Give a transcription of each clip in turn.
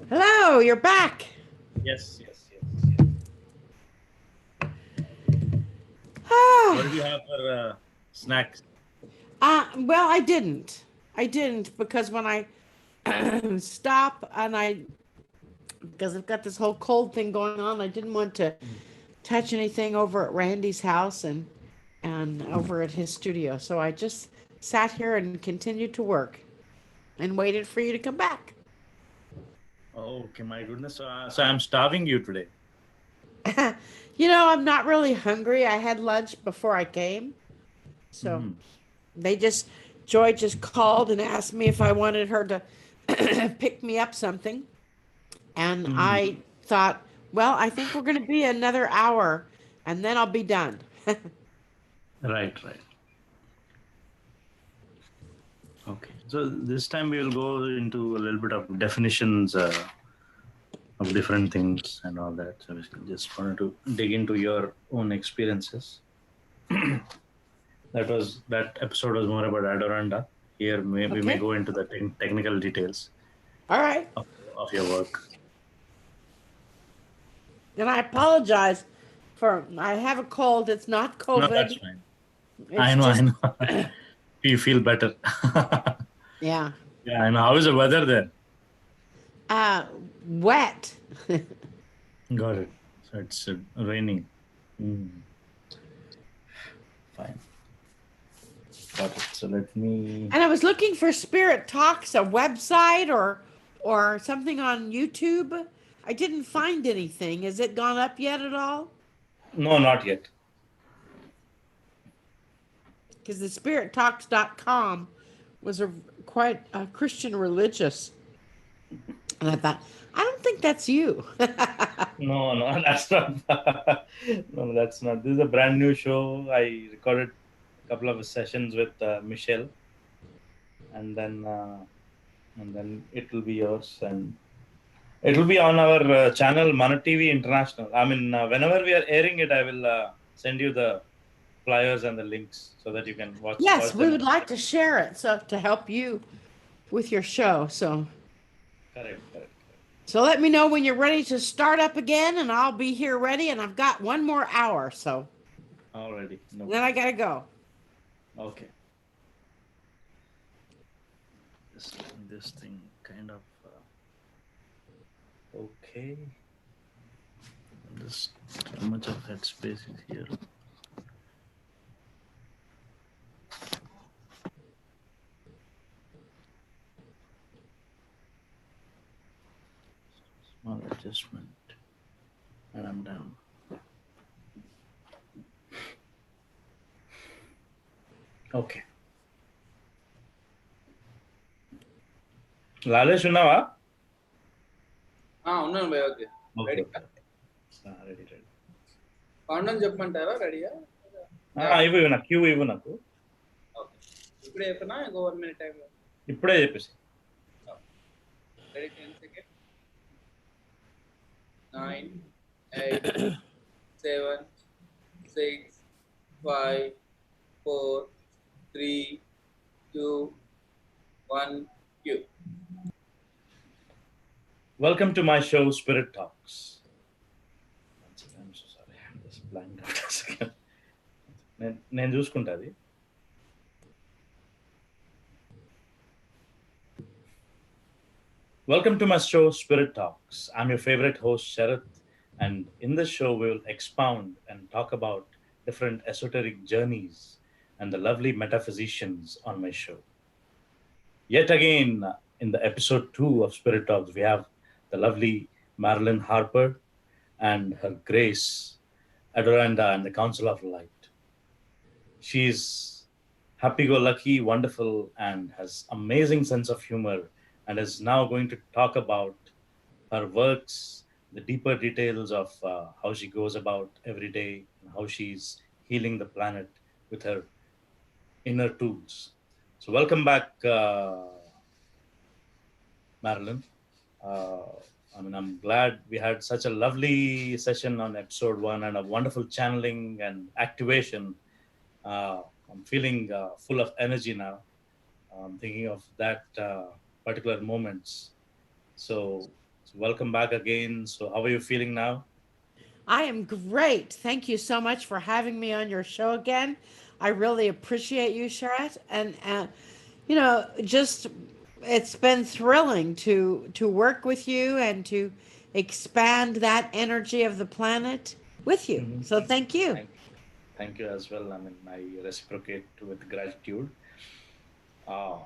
Hello, you're back. Yes, yes, yes, yes. What did you have for snacks? Well, I didn't. I didn't because when I stop and because I've got this whole cold thing going on, I didn't want to touch anything over at Randy's house and over at his studio. So I just sat here and continued to work and waited for you to come back. Oh, okay, my goodness. So I'm starving you today. I'm not really hungry. I had lunch before I came. So Hmm. they just, Joy just called and asked me if I wanted her to pick me up something. And Hmm. I thought, well, I think we're going to be another hour and then I'll be done. Right, right. Okay. So this time we will go into a little bit of definitions of different things and all that. So we just wanted to dig into your own experiences. That episode was more about Adoranda. Here, we may Okay. go into the technical details All right. of, of your work. And I apologize I have a cold. It's not No, that's COVID. fine. I It's know, I just, know. You feel better. yeah, Yeah, I know. How is the weather there? uh, wet. Got it. So it's raining. Hmm. Fine. Got it. So let me. And I was looking for Spirit Talks, a website or something on YouTube. I didn't find anything. Has it gone up yet at all? No, not yet. Because the spirittalks.com was a quite Christian religious. And I thought, I don't think that's you. No, no, that's not. No, that's not. This is a brand new show. I recorded a couple of sessions with Michelle, and then it will be yours, and it will be on our channel Mana TV International. I mean, whenever we are airing it, I will send you the flyers and the links so that you can Yes, watch we them. would like to share it so to help you with your show. Correct, correct, correct. So let me know when you're ready to start up again and I'll be here ready and I've got one more hour. So Already, no then I problem. got to go. Okay, just letting this thing kind of okay. Just how much of headspace is here? Small adjustment, and I'm down. Okay. Lalesh, ఉన్నావా? ఉన్నాను భయ్. Okay, Okay, ready. okay, okay. Ready, ready. పాండం చెప్పమంటారా? రెడీగా? ఇవ్వు నాకు queue ఇవ్వు నాకు. Okay, ఇప్పుడే చెప్పనా? ఇంకో 1 minute టైం? ఇప్పుడే చెప్పేసి. Ready, 10 seconds. 9, 8, 7, 6, 5, 4, 3, 2, 1, cue. Welcome to my show, Spirit Talks. I'm so sorry. I'm just blanked out a second. నేను చూసుకుంటా అది. Welcome to my show, Spirit Talks. I'm your favorite host, Sharath, and in this show, we will expound and talk about different esoteric journeys and the lovely metaphysicians on my show. Yet again, in the episode 2 of Spirit Talks, we have the lovely Marilyn Harper and her Grace, Adoranda, and the Council of Light. She's happy-go-lucky, wonderful, and has amazing sense of humor, and is now going to talk about her works, the deeper details of how she goes about every day, and how she's healing the planet with her inner tools. So, welcome back, Marilyn. Uh, I'm glad we had such a lovely session on episode 1 and a wonderful channeling and activation. I'm feeling full of energy now. I'm thinking of that particular moments. So So welcome back again. So how are you feeling now? I am great. Thank you so much for having me on your show again. I really appreciate you, Sharat, and just it's been thrilling to work with you and to expand that energy of the planet with you. Mhm. So thank you. Thank, thank you as well. I mean, I reciprocate with gratitude. Uh,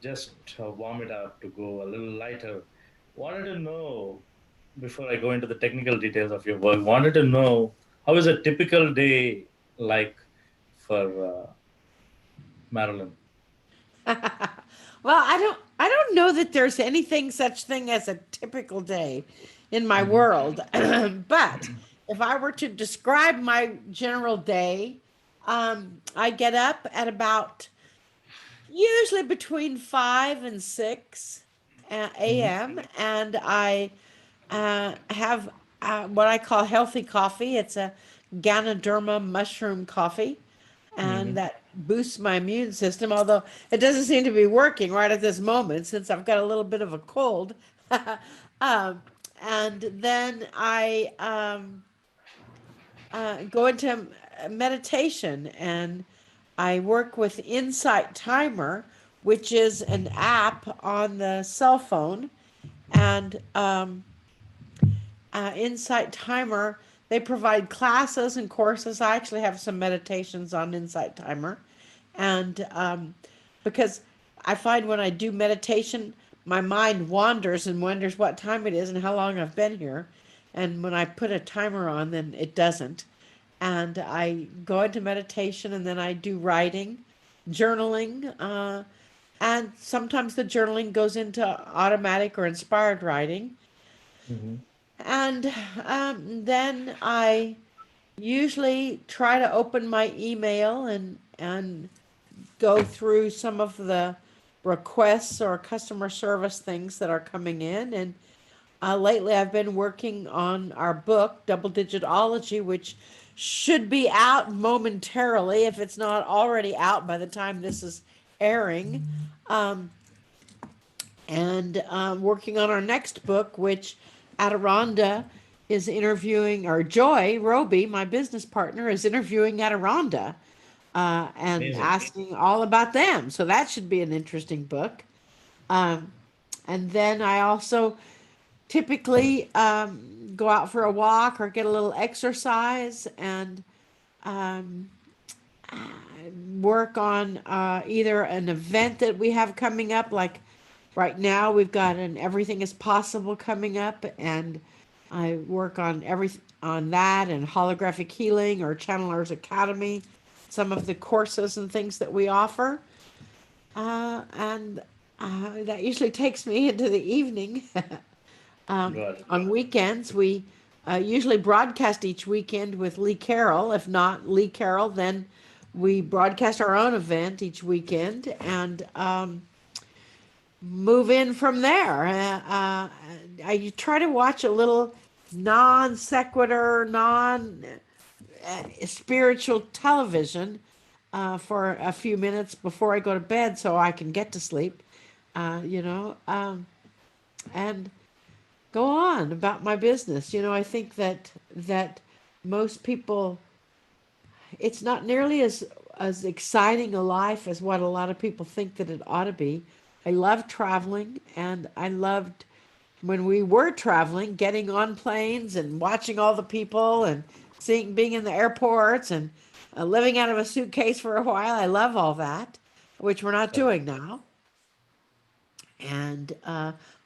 just warm it up to go a little lighter. Wanted to know, before I go into the technical details of your work, wanted to know how is a typical day like for Marilyn? Well, I don't know that there's anything such thing as a typical day in my Hmm. world. But if I were to describe my general day, I get up at about usually between 5 and 6 Hmm. a.m. and I have what I call healthy coffee. It's a Ganoderma mushroom coffee, and Hmm. that boosts my immune system. Although it doesn't seem to be working right at this moment since I've got a little bit of a cold. um, and then I go into meditation, and I work with Insight Timer, which is an app on the cell phone. And Insight Timer, they provide classes and courses. I actually have some meditations on Insight Timer. And because I find when I do meditation, my mind wanders and wonders what time it is and how long I've been here. And when I put a timer on, then it doesn't. And I go into meditation, and then I do writing, journaling, and sometimes the journaling goes into automatic or inspired writing. Hmm. And then I usually try to open my email and go through some of the requests or customer service things that are coming in. And lately, I've been working on our book, Double Digitology, which should be out momentarily if it's not already out by the time this is airing. Um, and working on our next book, which Adironda is interviewing, or Joy Roby, my business partner, is interviewing Adironda and Amazing. asking all about them. So that should be an interesting book. Um, and then I also typically go out for a walk or get a little exercise and um, work on either an event that we have coming up. Like right now, we've got an Everything is Possible coming up, and I work on on that and holographic healing or Channelers Academy, some of the courses and things that we offer. And that usually takes me into the evening. Got it. On weekends, we usually broadcast each weekend with Lee Carroll. If not Lee Carroll, then we broadcast our own event each weekend and move in from there. I try to watch a little non sequitur, non spiritual television for a few minutes before I go to bed so I can get to sleep, and go on about my business. I think that most people, it's not nearly as exciting a life as what a lot of people think that it ought to be. I love traveling, and I loved when we were traveling, getting on planes and watching all the people and being in the airports and living out of a suitcase for a while. I love all that, which we're not Correct. doing now. And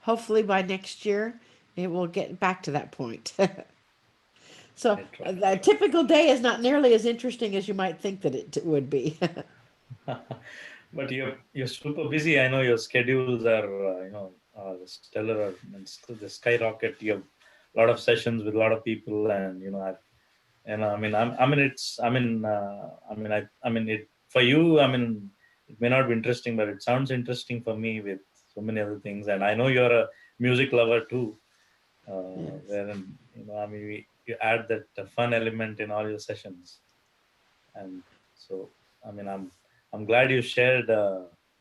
hopefully by next year, it will get back to that point. So Right, right. a typical day is not nearly as interesting as you might think that it would be. But you're super busy. I know your schedules are stellar and the skyrocket. You have a lot of sessions with a lot of people, and I mean I mean it's I mean it for you. I mean it may not be interesting, but it sounds interesting for me with so many other things. And I know you're a music lover too, Yes. wherein I mean you add that fun element in all your sessions. And so I mean I'm glad you shared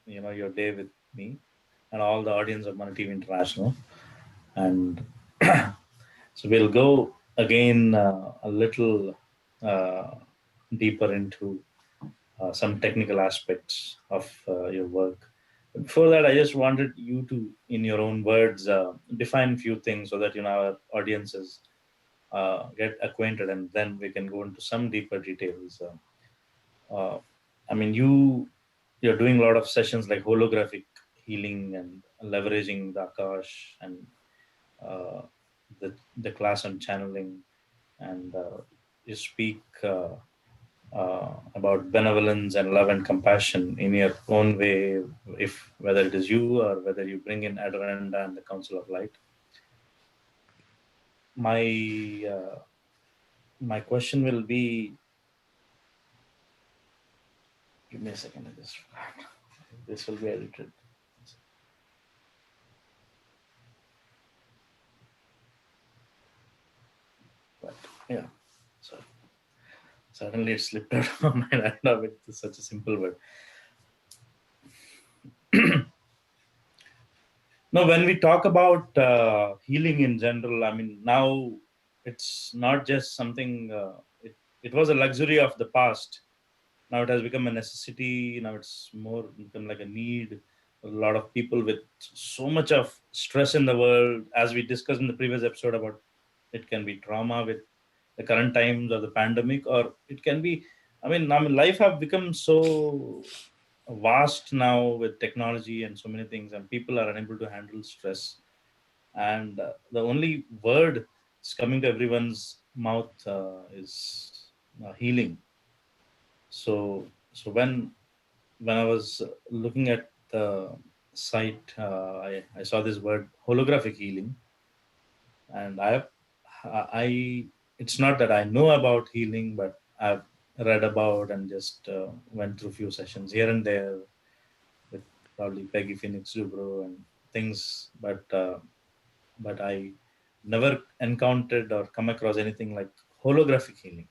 your day with me and all the audience of Mana TV International. And So we'll go again a little deeper into some technical aspects of your work. Before that, I just wanted you to, in your own words, define a few things so that our audiences get acquainted, and then we can go into some deeper details. Uh, I mean, you're doing a lot of sessions like holographic healing and leveraging the Akash and uh, the class on channeling, and you speak about benevolence and love and compassion in your own way, if whether it is you or whether you bring in Adaranda and the Council of Light. My my question will be, give me a second, I just forgot. This will be edited. But yeah, so suddenly it slipped out of my mind with such a simple word. No, when we talk about healing in general, I mean, now it's not just something, it was a luxury of the past. Now it has become a necessity. Now it's more become like a need. A lot of people with so much of stress in the world, as we discussed in the previous episode about it can be trauma with the current times or the pandemic, or it can be, I mean, life have become so vast now with technology and so many things, and people are unable to handle stress. And the only word is coming to everyone's mouth is healing. So when I was looking at the site, I saw this word holographic healing, and I it's not that I know about healing, but I've read about and just went through few sessions here and there with probably Peggy Phoenix Dubrow and things, but I never encountered or come across anything like holographic healing,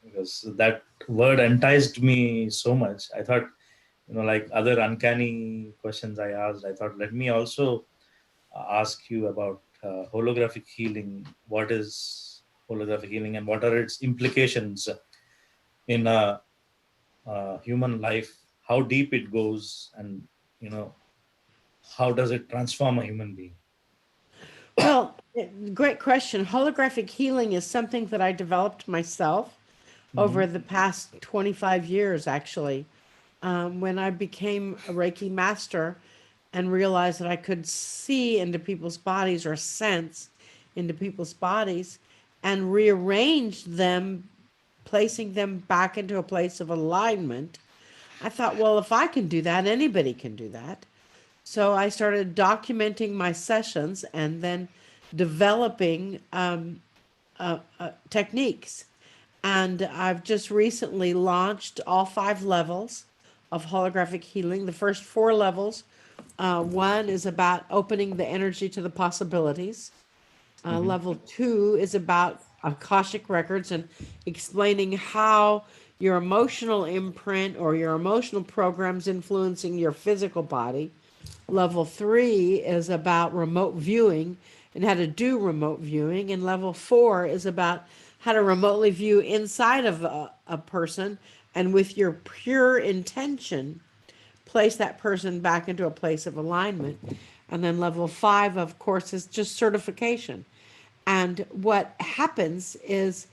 because that word enticed me so much. I thought, like other uncanny questions I asked, I thought, let me also ask you about holographic healing. What is holographic healing, and what are its implications in a human life? How deep it goes, and you know, how does it transform a human being? Well, great question. Holographic healing is something that I developed myself over Mhm. the past 25 years, actually. When I became a Reiki master and realized that I could see into people's bodies or sense into people's bodies and rearrange them, placing them back into a place of alignment, I thought, well, if I can do that, anybody can do that. So I started documenting my sessions and then developing techniques. And I've just recently launched all 5 levels of holographic healing. The first 4 levels, one is about opening the energy to the possibilities. Mhm. Level 2 is about Akashic records and explaining how your emotional imprint or your emotional programs influencing your physical body. Level 3 is about remote viewing and how to do remote viewing. And level 4 is about how to remotely view inside of a person and with your pure intention, place that person back into a place of alignment. And then level 5, of course, is just certification. And what happens is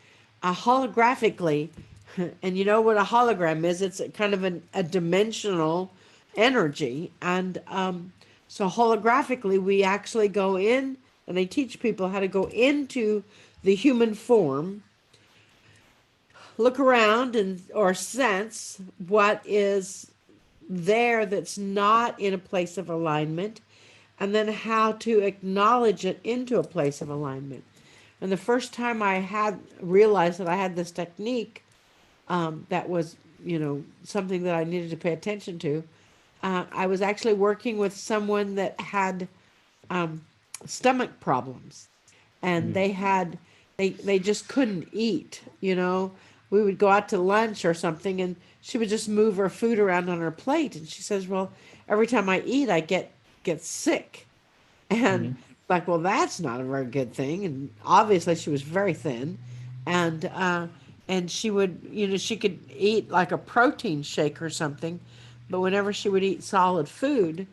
holographically, and you know what a hologram is? It's a kind of a dimensional energy. And so holographically, we actually go in, and they teach people how to go into the human form, look around and or sense what is there that's not in a place of alignment, and then how to acknowledge it into a place of alignment. And the first time I had realized that I had this technique, that was, something that I needed to pay attention to. I was actually working with someone that had stomach problems, and Mhm. they just couldn't eat. We would go out to lunch or something, and she would just move her food around on her plate, and she says, "Well, every time I eat, I get sick." And Mhm. like, well, that's not a very good thing. And obviously she was very thin. And she would, she could eat like a protein shake or something, but whenever she would eat solid food,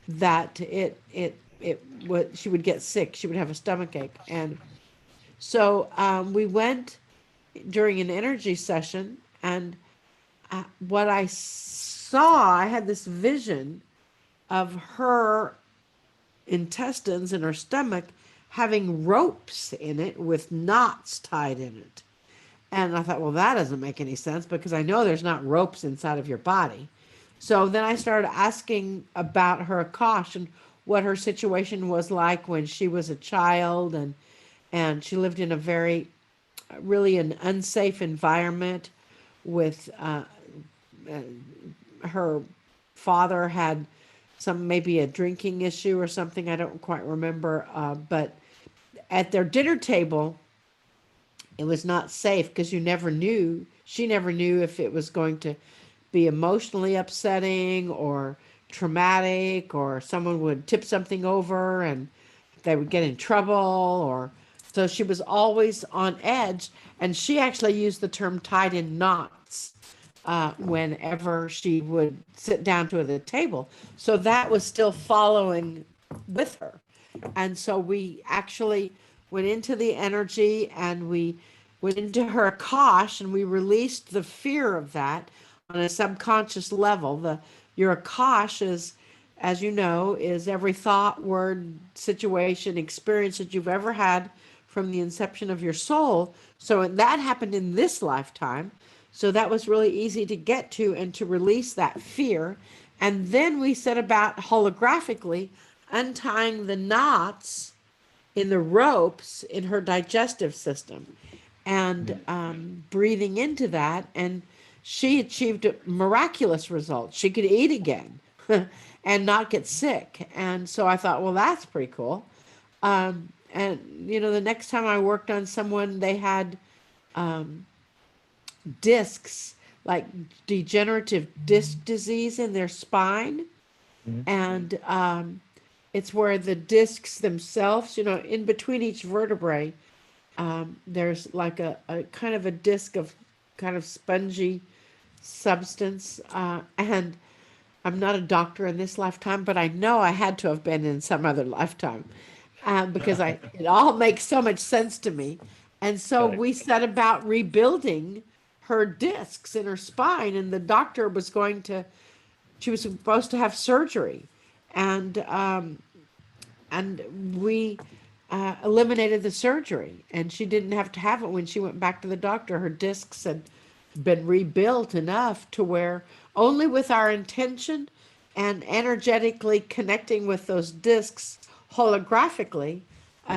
that she would get sick. She would have a stomach ache. And so we went during an energy session, and what I saw, I had this vision of her intestines in her stomach having ropes in it with knots tied in it. And I thought, well, that doesn't make any sense because I know there's not ropes inside of your body. So then I started asking about her Akash and what her situation was like when she was a child, and she lived in a very really an unsafe environment with her father had maybe a drinking issue or something. I don't quite remember. But at their dinner table, it was not safe because she never knew if it was going to be emotionally upsetting or traumatic, or someone would tip something over and they would get in trouble, or so she was always on edge. And she actually used the term tied in knots whenever she would sit down to the table. So that was still following with her. And so we actually went into the energy, and we went into her Akash, and we released the fear of that on a subconscious level. Your Akash is, as you know, is every thought, word, situation, experience that you've ever had from the inception of your soul. So that happened in this lifetime. So that was really easy to get to and to release that fear. And then we set about holographically untying the knots in the ropes in her digestive system, and breathing into that. And she achieved a miraculous result. She could eat again and not get sick. And so I thought, well, that's pretty cool. And, the next time I worked on someone, they had discs, like degenerative disc disease in their spine. And it's where the discs themselves, in between each vertebrae, there's like a kind of a disc of kind of spongy substance. And I'm not a doctor in this lifetime, but I know I had to have been in some other lifetime, because it all makes so much sense to me. And so Correct. we set about rebuilding her discs in her spine, and the doctor she was supposed to have surgery, and we eliminated the surgery, and she didn't have to have it. When she went back to the doctor, her discs had been rebuilt enough to where only with our intention and energetically connecting with those discs holographically,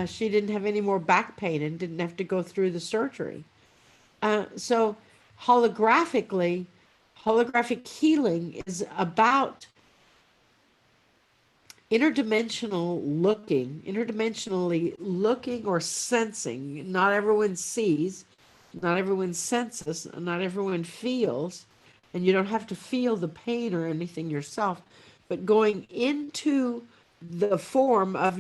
she didn't have any more back pain and didn't have to go through the surgery. So holographic healing is about interdimensionally looking or sensing. Not everyone sees, not everyone senses, not everyone feels, and you don't have to feel the pain or anything yourself, but going into the form of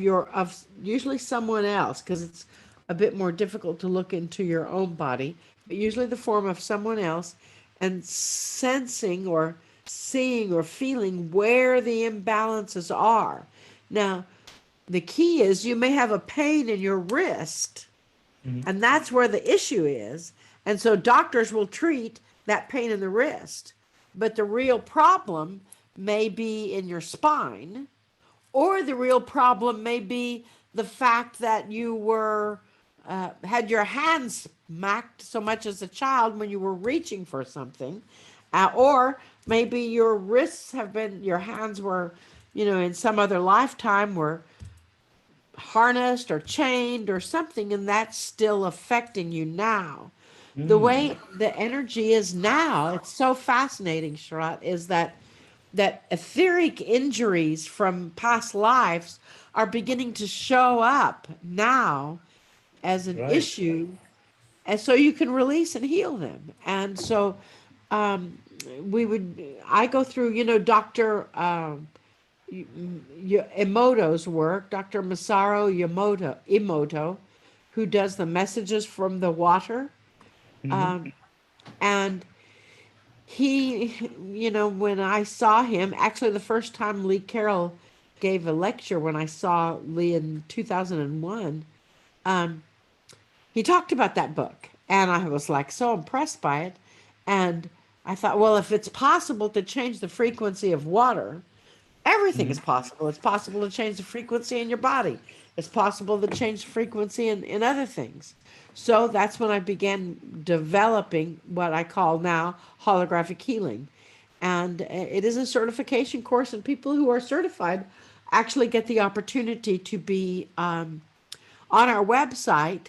usually someone else, because it's a bit more difficult to look into your own body, but usually the form of someone else, and sensing or seeing or feeling where the imbalances are. Now, the key is you may have a pain in your wrist, and that's where the issue is. And so doctors will treat that pain in the wrist, but the real problem may be in your spine, or the real problem may be the fact that you had your hands smacked so much as a child when you were reaching for something, or maybe your hands were, in some other lifetime were harnessed or chained or something, and that's still affecting you now. The way the energy is now, it's so fascinating, Sharat, is that etheric injuries from past lives are beginning to show up now as an issue, and so you can release and heal them. And so I go through, Dr. Emoto's work, Dr. Masaru Emoto, who does the messages from the water. Mhm. Um, and he, when I saw him, actually, the first time Lee Carroll gave a lecture when I saw Lee in 2001, um, he talked about that book. And I was like so impressed by it. And I thought, well, if it's possible to change the frequency of water, everything is Mhm. possible. It's possible to change the frequency in your body. It's possible to change the frequency in other things. So that's when I began developing what I call now holographic healing. And it is a certification course, and people who are certified actually get the opportunity to be on our website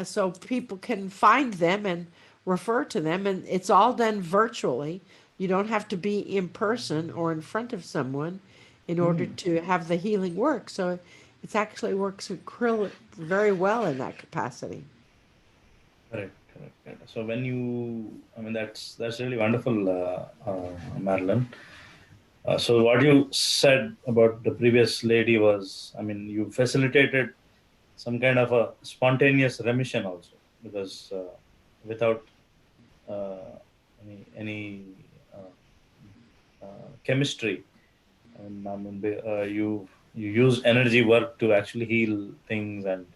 so people can find them and refer to them. And it's all done virtually. You don't have to be in person or in front of someone in order Mhm. to have the healing work. So it actually works very well in that capacity. Correct, correct, correct. So when you, I mean, that's really wonderful, Marilyn. So what you said about the previous lady was, I mean, you facilitated some kind of a spontaneous remission also, because without uh, any chemistry, and you use energy work to actually heal things, and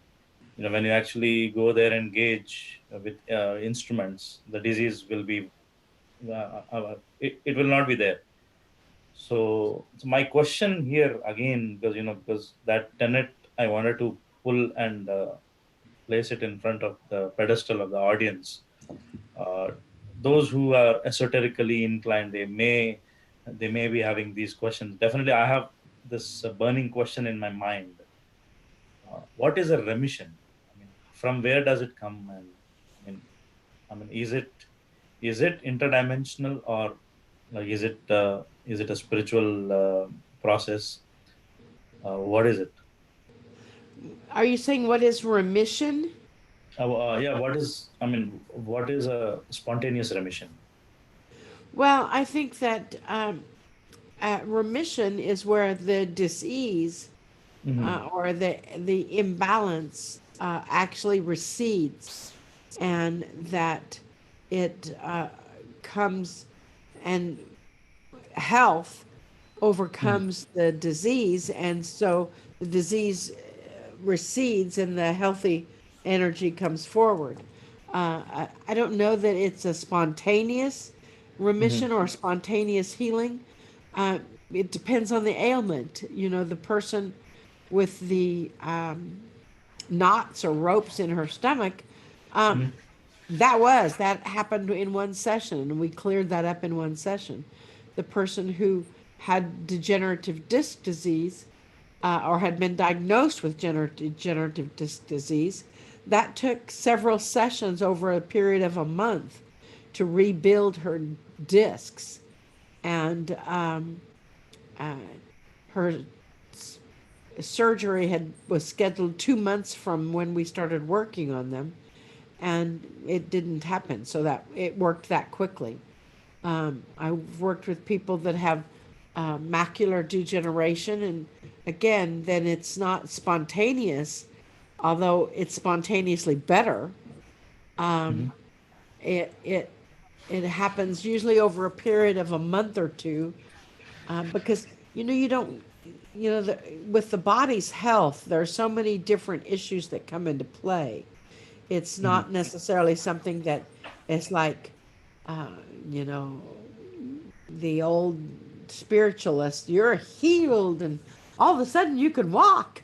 when you actually go there and engage with instruments, the disease will be it will not be there. So my question here again, because because that tenet I wanted to pull and place it in front of the pedestal of the audience. Uh, those who are esoterically inclined, they may be having these questions. Definitely, I have this burning question in my mind. What is a remission? I mean, from where does it come? And I mean, is it interdimensional, or like is it a spiritual process? What is it? Are you saying what is remission? Yeah. What is? I mean, what is a spontaneous remission? Well, I think that remission is where the disease Hmm. or the imbalance actually recedes, and that it comes and health overcomes the disease, and so the disease recedes and the healthy energy comes forward. I don't know that it's a spontaneous Hmm. remission or spontaneous healing. Uh, it depends on the ailment. The person with the knots or ropes in her stomach, um, Hmm. that happened in one session, and we cleared that up in one session. The person who had degenerative disc disease or had been diagnosed with degenerative disc disease, that took several sessions over a period of a month to rebuild her discs. And uh, her surgery was scheduled 2 months from when we started working on them, and it didn't happen. So that it worked that quickly. I've worked with people that have macular degeneration, and again, then it's not spontaneous, although it's spontaneously better. Um, Hmm. it it happens usually over a period of a month or two, because you don't with the body's health, there are so many different issues that come into play. It's Hmm. not necessarily something that is like uh, you know the old spiritualist, you're healed and all of a sudden you can walk.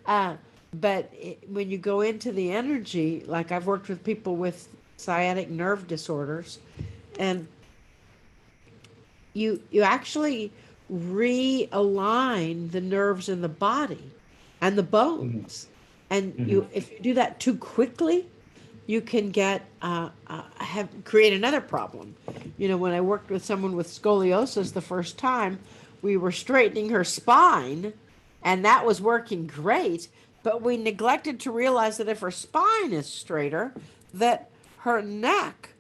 uh, but when you go into the energy, like I've worked with people with sciatic nerve disorders, and you actually realign the nerves in the body and the Hmm. bones, and Hmm. you if you do that too quickly, you can get have create another problem. When I worked with someone with scoliosis the first time, we were straightening her spine, and that was working great, but we neglected to realize that if her spine is straighter, that her neck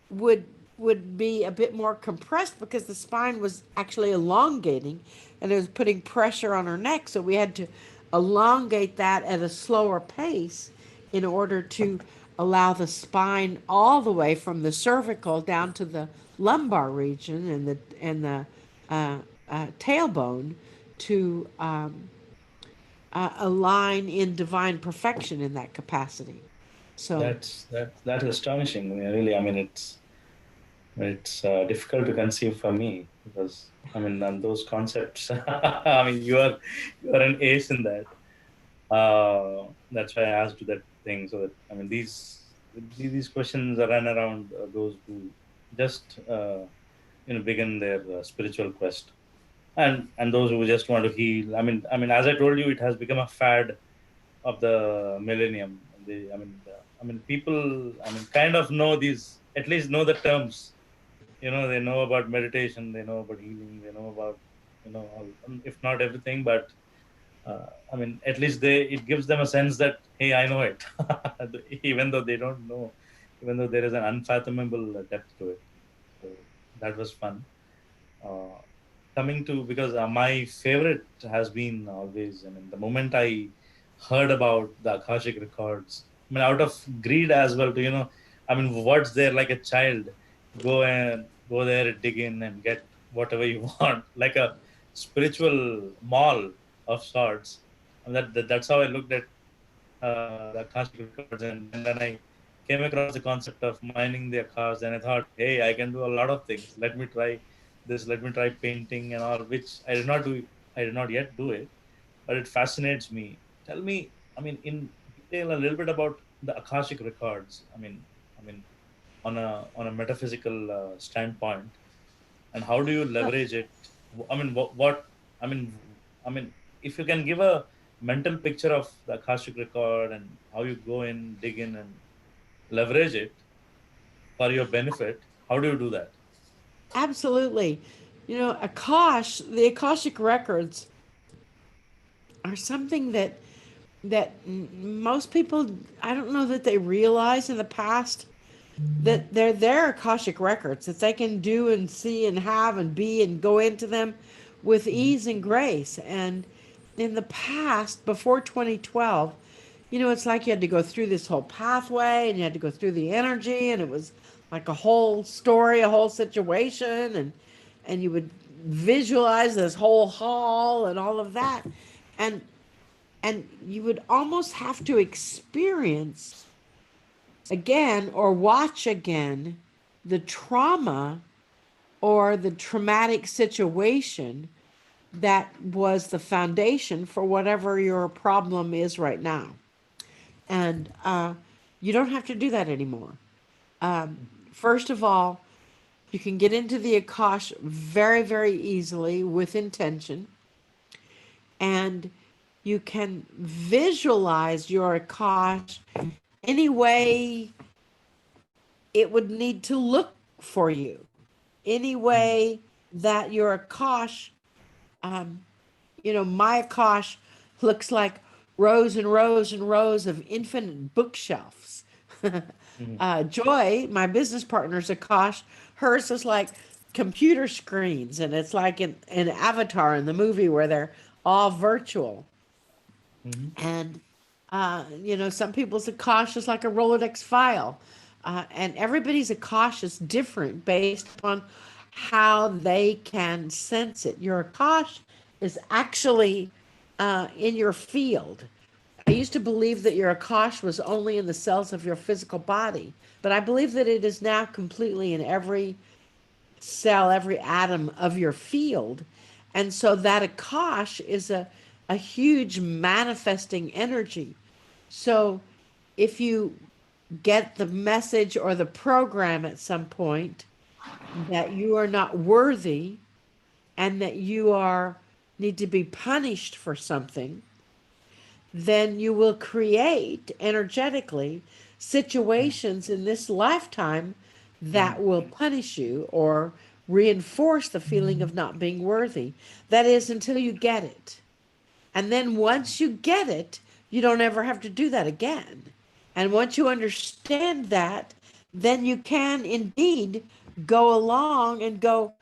would would be a bit more compressed because the spine was actually elongating. and it was putting pressure on her neck. So we had to elongate that at a slower pace in order to allow the spine all the way from the cervical down to the lumbar region and the tailbone to align in divine perfection in that capacity. So That's astonishing. I mean, really, I mean, it's difficult to conceive for me because I mean, and those concepts. I mean, you are an ace in that. That's why I asked you that thing. So that I mean, these questions are run around those who just begin their spiritual quest, and those who just want to heal. I mean, as I told you, it has become a fad of the millennium. People. I mean, kind of know these. At least know the terms. They know about meditation. They know about healing. They know about if not everything, but at least it gives them a sense that, hey, I know it, even though they don't know, even though there is an unfathomable depth to it. So that was fun. Uh, Coming to because my favorite has been always. I mean, the moment I heard about the Akashic records, I mean, out of greed as well, to I mean, what's there like a child, go there, dig in, and get whatever you want, like a spiritual mall of sorts. And that's how I looked at the Akashic records, and then I came across the concept of mining the Akash, and I thought, hey, I can do a lot of things. Let me try this. Let me try painting and all, which I did not do. I did not yet do it, but it fascinates me. Tell me, I mean, in detail, a little bit about the Akashic records. I mean, on a metaphysical standpoint, and how do you leverage it? I mean, what I mean, I mean, if you can give a mental picture of the Akashic record and how you go in, dig in, and leverage it for your benefit, how do you do that? absolutely. The Akashic records are something that most people, I don't know that they realize in the past that they're their Akashic records, that they can do and see and have and be and go into them with ease and grace. And in the past, before 2012, it's like you had to go through this whole pathway and you had to go through the energy, and it was like a whole story, a whole situation, and you would visualize this whole hall and all of that. And and you would almost have to experience again or watch again the trauma or the traumatic situation that was the foundation for whatever your problem is right now. And you don't have to do that anymore. First of all, you can get into the Akash very, very easily with intention, and you can visualize your Akash any way it would need to look for you, any way that your Akash, my Akash looks like rows and rows and rows of infinite bookshelves. Mhm. Joy, my business partner's Akash, hers is like computer screens, and it's like an Avatar in the movie where they're all virtual. Mhm. And some people's Akash is like a Rolodex file. And everybody's Akash is different based upon how they can sense it. Your Akash is actually in your field. I used to believe that your Akash was only in the cells of your physical body, but I believe that it is now completely in every cell, every atom of your field. And so that Akash is a huge manifesting energy. So if you get the message or the program at some point that you are not worthy and that you are need to be punished for something, then you will create energetically situations in this lifetime that will punish you or reinforce the feeling of not being worthy. That is until you get it. And then once you get it, you don't ever have to do that again. And once you understand that, then you can indeed go along and go,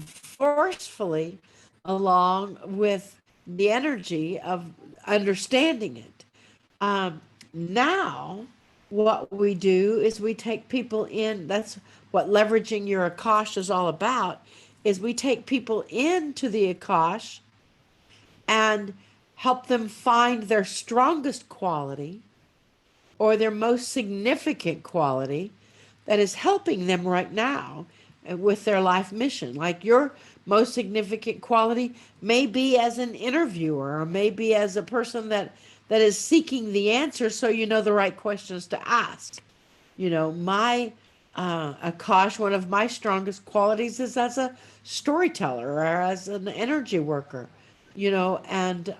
forcefully along with the energy of understanding it. Now, what we do is we take people in. That's what leveraging your Akash is all about. Is we take people into the Akash and help them find their strongest quality or their most significant quality that is helping them right now with their life mission. Like your most significant quality may be as an interviewer or maybe as a person that is seeking the answer so you know the right questions to ask. You know, my Akash, one of my strongest qualities is as a storyteller or as an energy worker, you know, and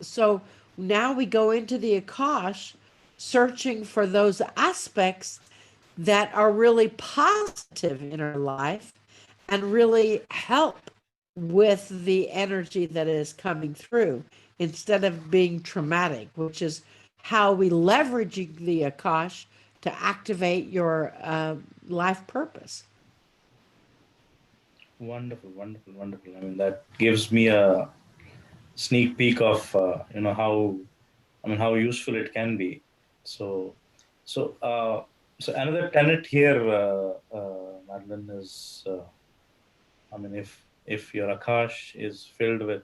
so now we go into the Akash searching for those aspects that are really positive in our life and really help with the energy that is coming through instead of being traumatic, which is how we leveraging the Akash to activate your life purpose. Wonderful, wonderful, wonderful. I mean, that gives me a sneak peek of how, I mean, how useful it can be. So, so, so another tenet here, Madeline, is I mean, if your Akash is filled with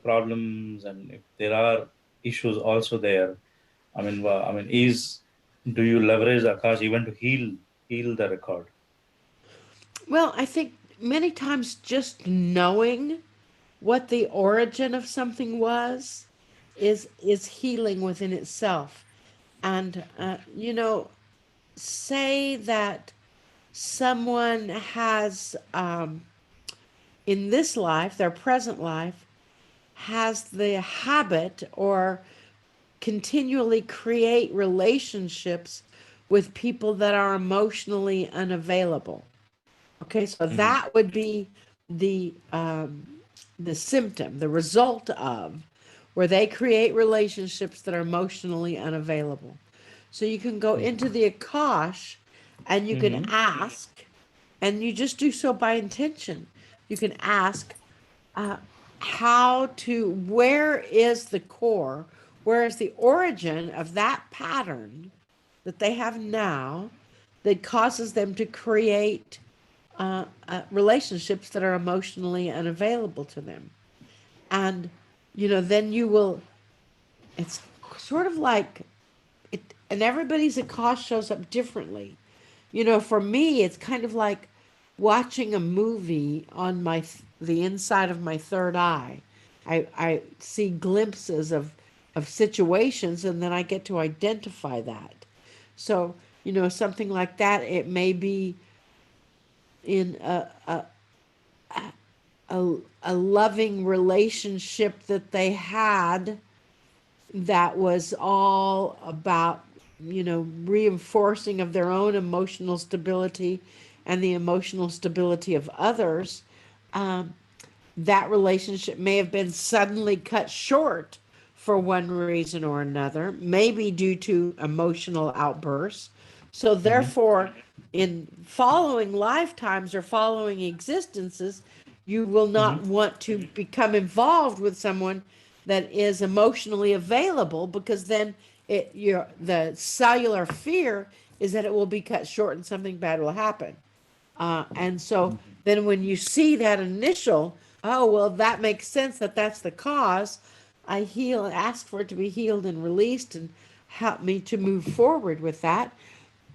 problems and if there are issues also there, I mean, is do you leverage Akash even to heal the record? Well, I think many times just knowing what the origin of something was is healing within itself. And you know, say that someone has in this life, their present life, has the habit or continually create relationships with people that are emotionally unavailable. Okay, so Hmm. that would be the symptom, the result of where they create relationships that are emotionally unavailable. So you can go into the Akash and you can Hmm. ask, and you just do so by intention. You can ask uh, where is the core, where is the origin of that pattern that they have now that causes them to create relationships that are emotionally unavailable to them. And, you know, then you will, it's sort of like, and everybody's Akash shows up differently. You know, for me, it's kind of like watching a movie on the inside of my third eye. I see glimpses of situations and then I get to identify that. So, you know, something like that, it may be in a loving relationship that they had that was all about, you know, reinforcing of their own emotional stability and the emotional stability of others. Um, that relationship may have been suddenly cut short for one reason or another, maybe due to emotional outbursts. So, Hmm. therefore, in following lifetimes or following existences, you will Hmm. not want to become involved with someone that is emotionally available because then the cellular fear is that it will be cut short and something bad will happen. And so then when you see that initial, oh, well, that makes sense that that's the cause. I heal, ask for it to be healed and released and help me to move forward with that.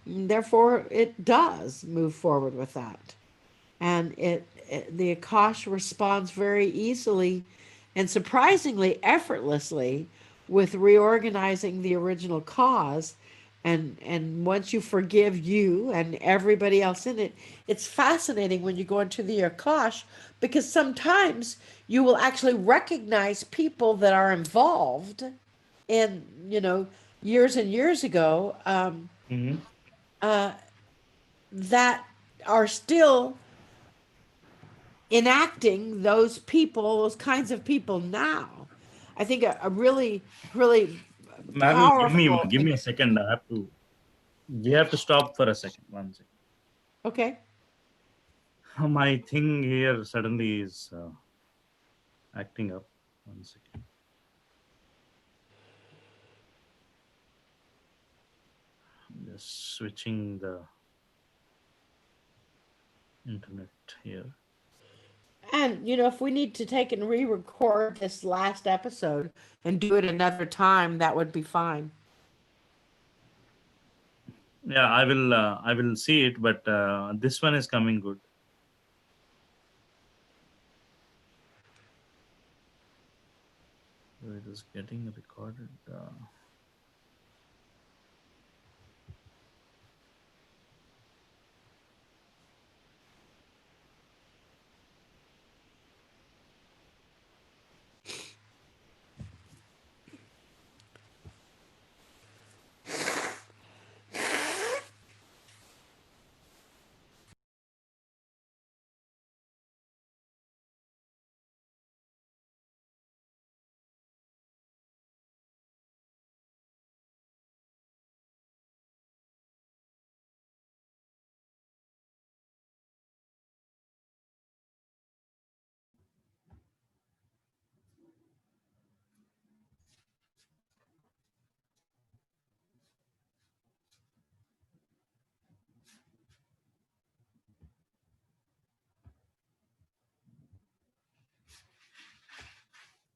And therefore, it does move forward with that. And the Akash responds very easily and surprisingly effortlessly with reorganizing the original cause. And once you forgive you and everybody else in it, it's fascinating when you go into the Akash because sometimes you will actually recognize people that are involved in, you know, years and years ago, Hmm. that are still enacting those people, those kinds of people now. I think a really, really Madeline, powerful. give me a second. We have to stop for a second. One second. Okay. My thing here suddenly is acting up. 1 second. I'm just switching the internet here. And if we need to take and re-record this last episode and do it another time, that would be fine. Yeah, I will see it, but this one is coming good. So it is getting recorded.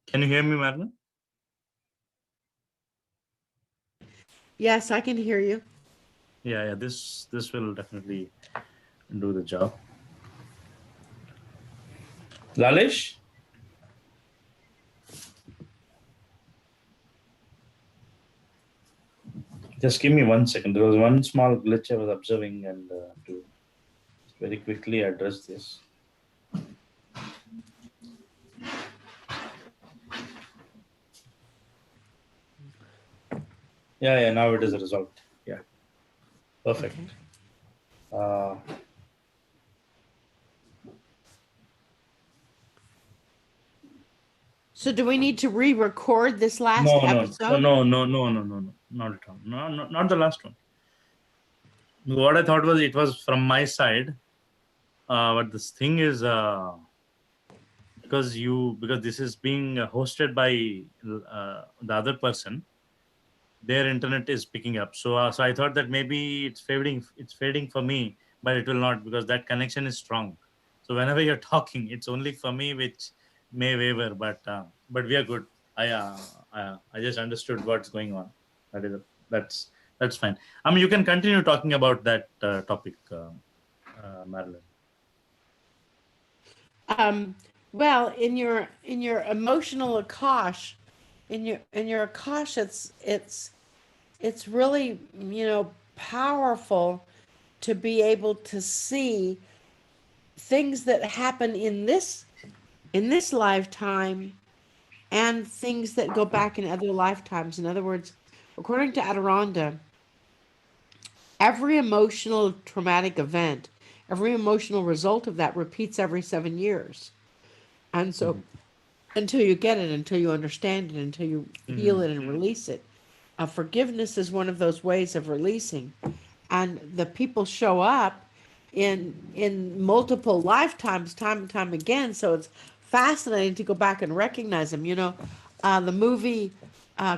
Can you hear me, Madeline? Yes, I can hear you. Yeah. This will definitely do the job. Lalish? Just give me 1 second. There was one small glitch I was observing, and to very quickly address this. Yeah. Now it is resolved. Yeah. Perfect. Okay. So do we need to re-record this last episode? No, not at all. No, not the last one. What I thought was it was from my side, but this thing is because this is being hosted by the other person, their internet is picking up. So I thought that maybe it's fading for me, but it will not because that connection is strong. So whenever you're talking, it's only for me, which may waver, but we are good. I just understood what's going on. That is that's fine. I mean, you can continue talking about that topic, Marilyn. Well, in your emotional Akash, in your Akash, it's really powerful to be able to see things that happen in this lifetime and things that go back in other lifetimes. In other words, according to Adironda, every emotional traumatic event, every emotional result of that repeats every 7 years. And so until you get it, until you understand it, until you feel it and release it, forgiveness is one of those ways of releasing. And the people show up in multiple lifetimes, time and time again. So it's fascinating to go back and recognize them. The movie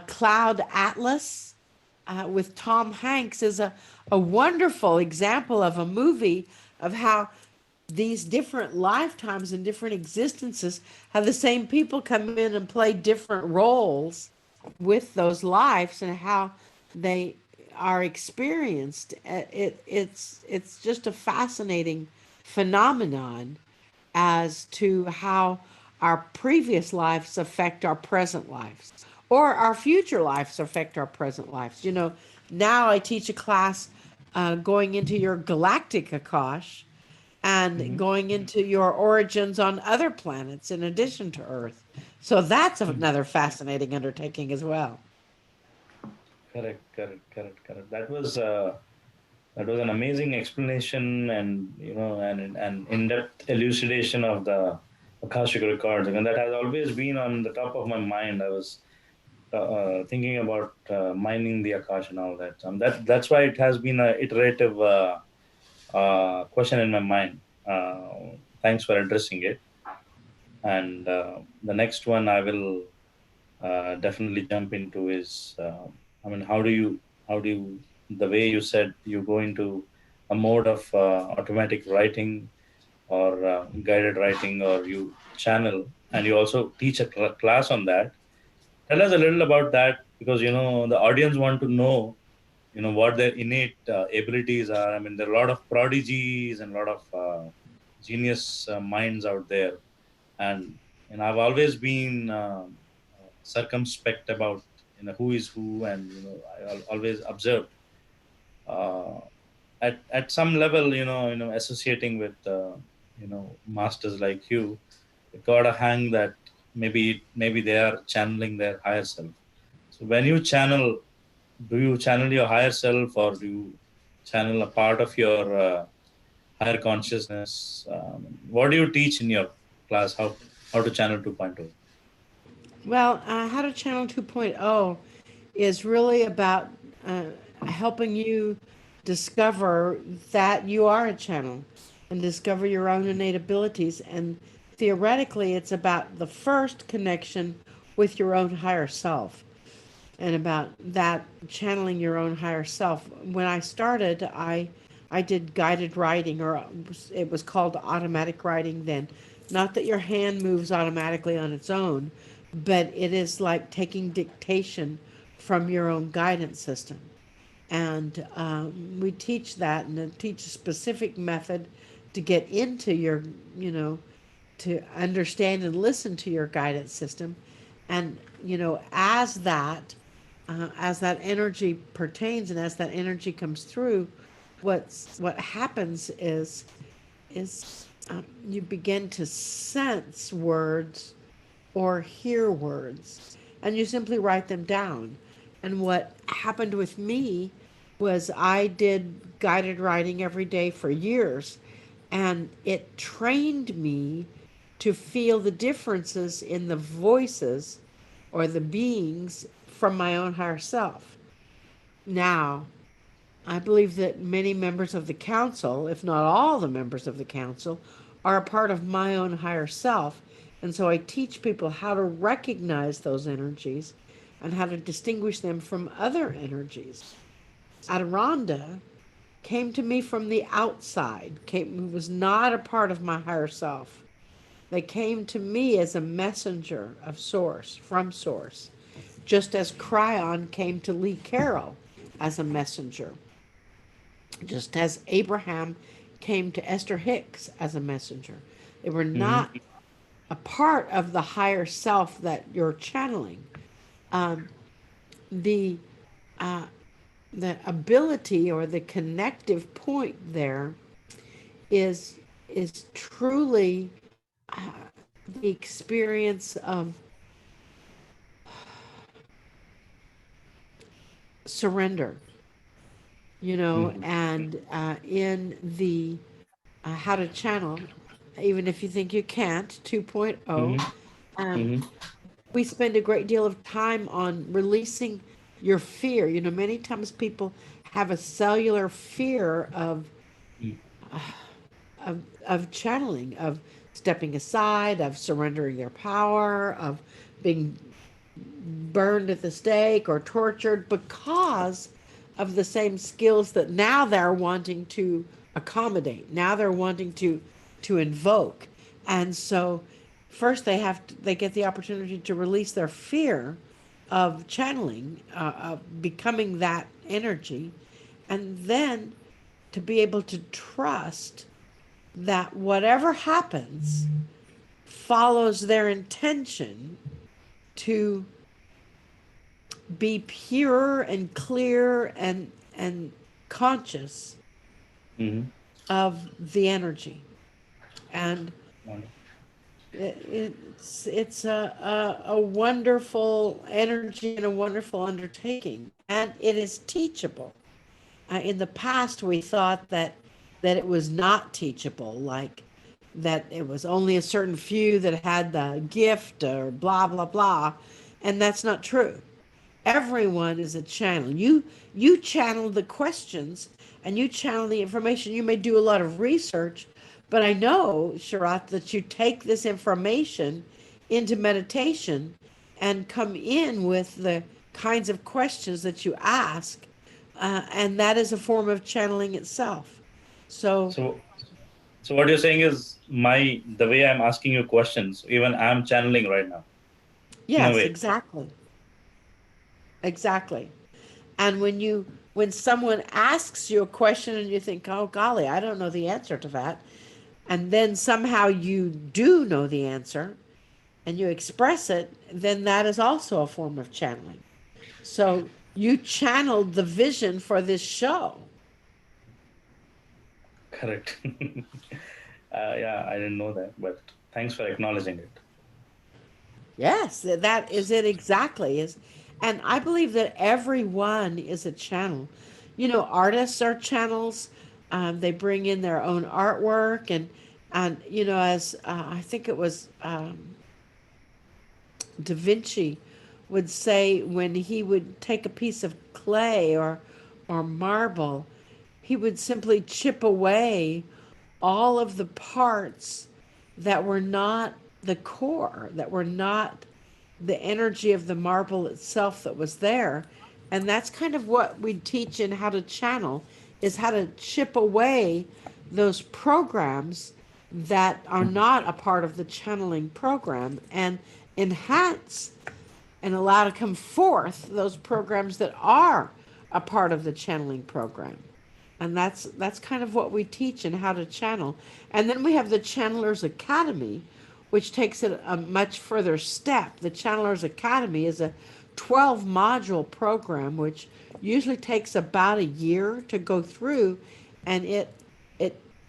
Cloud Atlas with Tom Hanks is a wonderful example of a movie of how these different lifetimes and different existences have the same people come in and play different roles with those lives and how they are experienced. It's just a fascinating phenomenon as to how our previous lives affect our present lives or our future lives affect our present lives. Now I teach a class going into your galactic Akash and going into your origins on other planets in addition to Earth. So that's another fascinating undertaking as well. Correct. That was an amazing explanation, and an in-depth elucidation of the Akashic records, and that has always been on the top of my mind. I was thinking about mining the Akash and all that. That's why it has been a iterative question in my mind. Thanks for addressing it. And the next one I will definitely jump into is, I mean, the way you said you go into a mode of automatic writing or guided writing, or you channel, and you also teach a class on that. Tell us a little about that, because the audience want to know what their innate abilities are. I mean, there are a lot of prodigies and a lot of genius minds out there, and I've always been circumspect about who is who, and always observed uh, at some level, associating with masters like you. It got a hang that maybe they are channeling their higher self. So when you channel, do you channel your higher self, or do you channel a part of your higher consciousness? What do you teach in your class? How to channel 2.0? Well, How to Channel 2.0 is really about uh, helping you discover that you are a channel and discover your own innate abilities. And theoretically, it's about the first connection with your own higher self and about that channeling your own higher self. When I started, I did guided writing, or it was called automatic writing then. Not that your hand moves automatically on its own, but it is like taking dictation from your own guidance system. And we teach that, and teach a specific method to get into your, to understand and listen to your guidance system. And, as that energy pertains and as that energy comes through, what happens is you begin to sense words or hear words, and you simply write them down. And what happened with me was I did guided writing every day for years, and it trained me to feel the differences in the voices or the beings from my own higher self. Now, I believe that many members of the council, if not all the members of the council, are a part of my own higher self. And so I teach people how to recognize those energies and how to distinguish them from other energies. Adironda came to me from the outside, was not a part of my higher self. They came to me as a messenger of Source, from Source, just as Cryon came to Lee Carroll as a messenger, just as Abraham came to Esther Hicks as a messenger. They were not a part of the higher self that you're channeling. Um, the uh, the ability or the connective point there is truly uh, the experience of surrender, Mhm. and in the how to channel, even if you think you can't, 2.0, Mhm. um, Mhm. we spend a great deal of time on releasing your fear. Many times people have a cellular fear of channeling, of stepping aside, of surrendering their power, of being burned at the stake or tortured because of the same skills that now they're wanting to accommodate. Now they're wanting to invoke. And so first they get the opportunity to release their fear of channeling, of becoming that energy, and then to be able to trust that whatever happens follows their intention to be pure and clear and conscious Mhm. of the energy. And Wonderful. it's a wonderful energy and a wonderful undertaking, and it is teachable. In the past, we thought that it was not teachable, like that it was only a certain few that had the gift or blah blah blah, and that's not true. Everyone is a channel. You channel the questions and you channel the information. You may do a lot of research, But I know, Sharat, that you take this information into meditation and come in with the kinds of questions that you ask, and that is a form of channeling itself. So, So, so what you're saying is the way I'm asking you questions, even I'm channeling right now, in a yes, way. exactly. Exactly. And when someone asks you a question and you think, "Oh golly, I don't know the answer to that," and then somehow you do know the answer and you express it, then that is also a form of channeling. So you channeled the vision for this show. Correct. Yeah, I didn't know that, but thanks for acknowledging it. Yes, that is it exactly is. And I believe that everyone is a channel. You know, artists are channels. They bring in their own artwork and you know, as I think it was Da Vinci would say when he would take a piece of clay or marble, he would simply chip away all of the parts that were not the core, that were not the energy of the marble itself that was there. And that's kind of what we teach in how to channel is how to chip away those programs that are not a part of the channeling program and enhance and allow to come forth those programs that are a part of the channeling program. And that's kind of what we teach and how to channel. And then we have the Channelers Academy, which takes it a much further step. The Channelers Academy is a 12 module program which usually takes about a year to go through, and it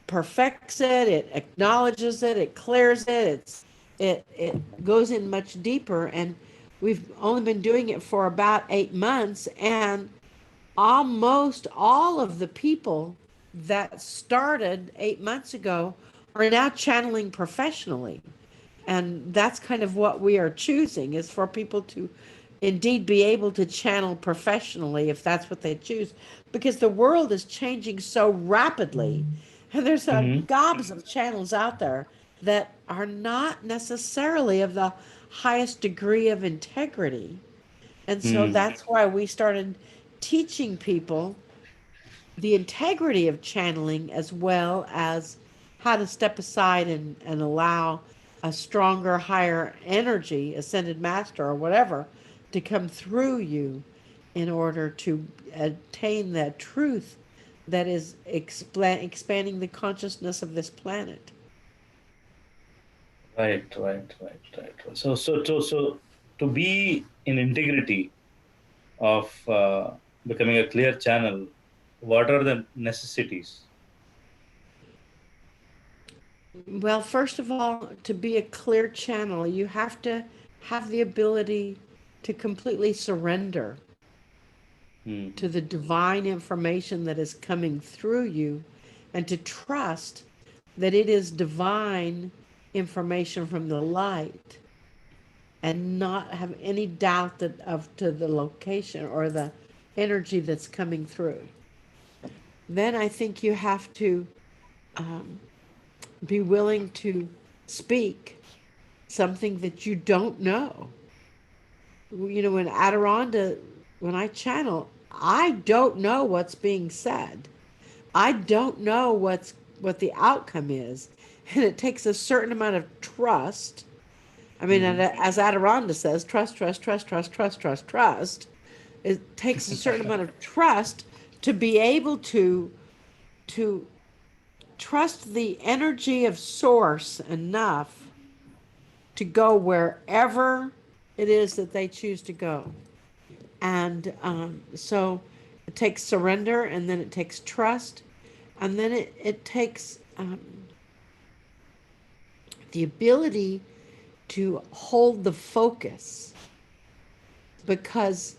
perfects it, it acknowledges it, it clears it, it goes in much deeper, and we've only been doing it for about 8 months, and almost all of the people that started 8 months ago are now channeling professionally. And that's kind of what we are choosing is for people to indeed be able to channel professionally if that's what they choose, because the world is changing so rapidly and there's Hmm. gobs of channels out there that are not necessarily of the highest degree of integrity. And so Hmm. that's why we started teaching people the integrity of channeling as well as how to step aside and allow a stronger, higher energy, ascended master or whatever, to come through you in order to attain that truth that is expanding the consciousness of this planet. Right. So to be in integrity of becoming a clear channel, what are the necessities? Well, first of all, to be a clear channel, you have to have the ability to completely surrender to Hmm. the divine information that is coming through you and to trust that it is divine information from the light and not have any doubt that of to the location or the energy that's coming through. Then I think you have to be willing to speak something that you don't know. You know, when I channel, I don't know what's being said. I don't know what the outcome is, and it takes a certain amount of trust. I mean, Hmm. as Adironda says, trust, trust, trust, trust, trust, trust, trust. It takes a certain amount of trust to be able to trust the energy of source enough to go wherever it is that they choose to go. And so it takes surrender, and then it takes trust, and then it takes the ability to hold the focus, because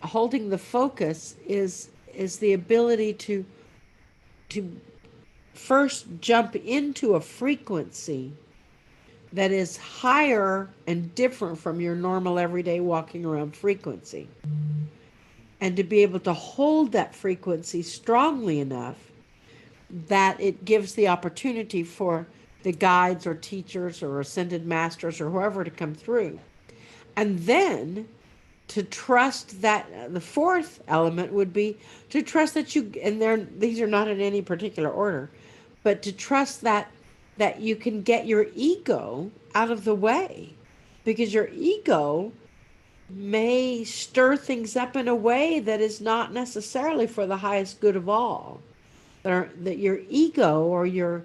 holding the focus is the ability to first jump into a frequency that is higher and different from your normal everyday walking around frequency, and to be able to hold that frequency strongly enough that it gives the opportunity for the guides or teachers or ascended masters or whoever to come through. And then to trust that the fourth element would be to trust that you, and these are not in any particular order, but to trust that you can get your ego out of the way, because your ego may stir things up in a way that is not necessarily for the highest good of all. That your ego or your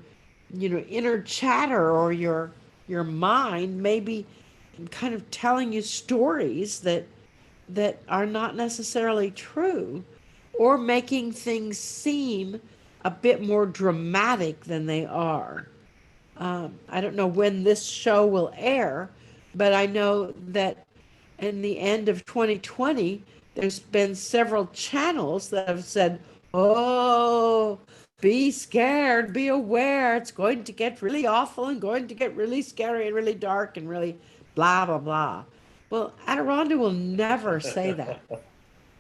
inner chatter or your mind may be kind of telling you stories that are not necessarily true, or making things seem a bit more dramatic than they are. I don't know when this show will air, but I know that in the end of 2020, there's been several channels that have said, oh, be scared, be aware, it's going to get really awful and going to get really scary and really dark and really blah, blah, blah. Well, Adironda will never say that.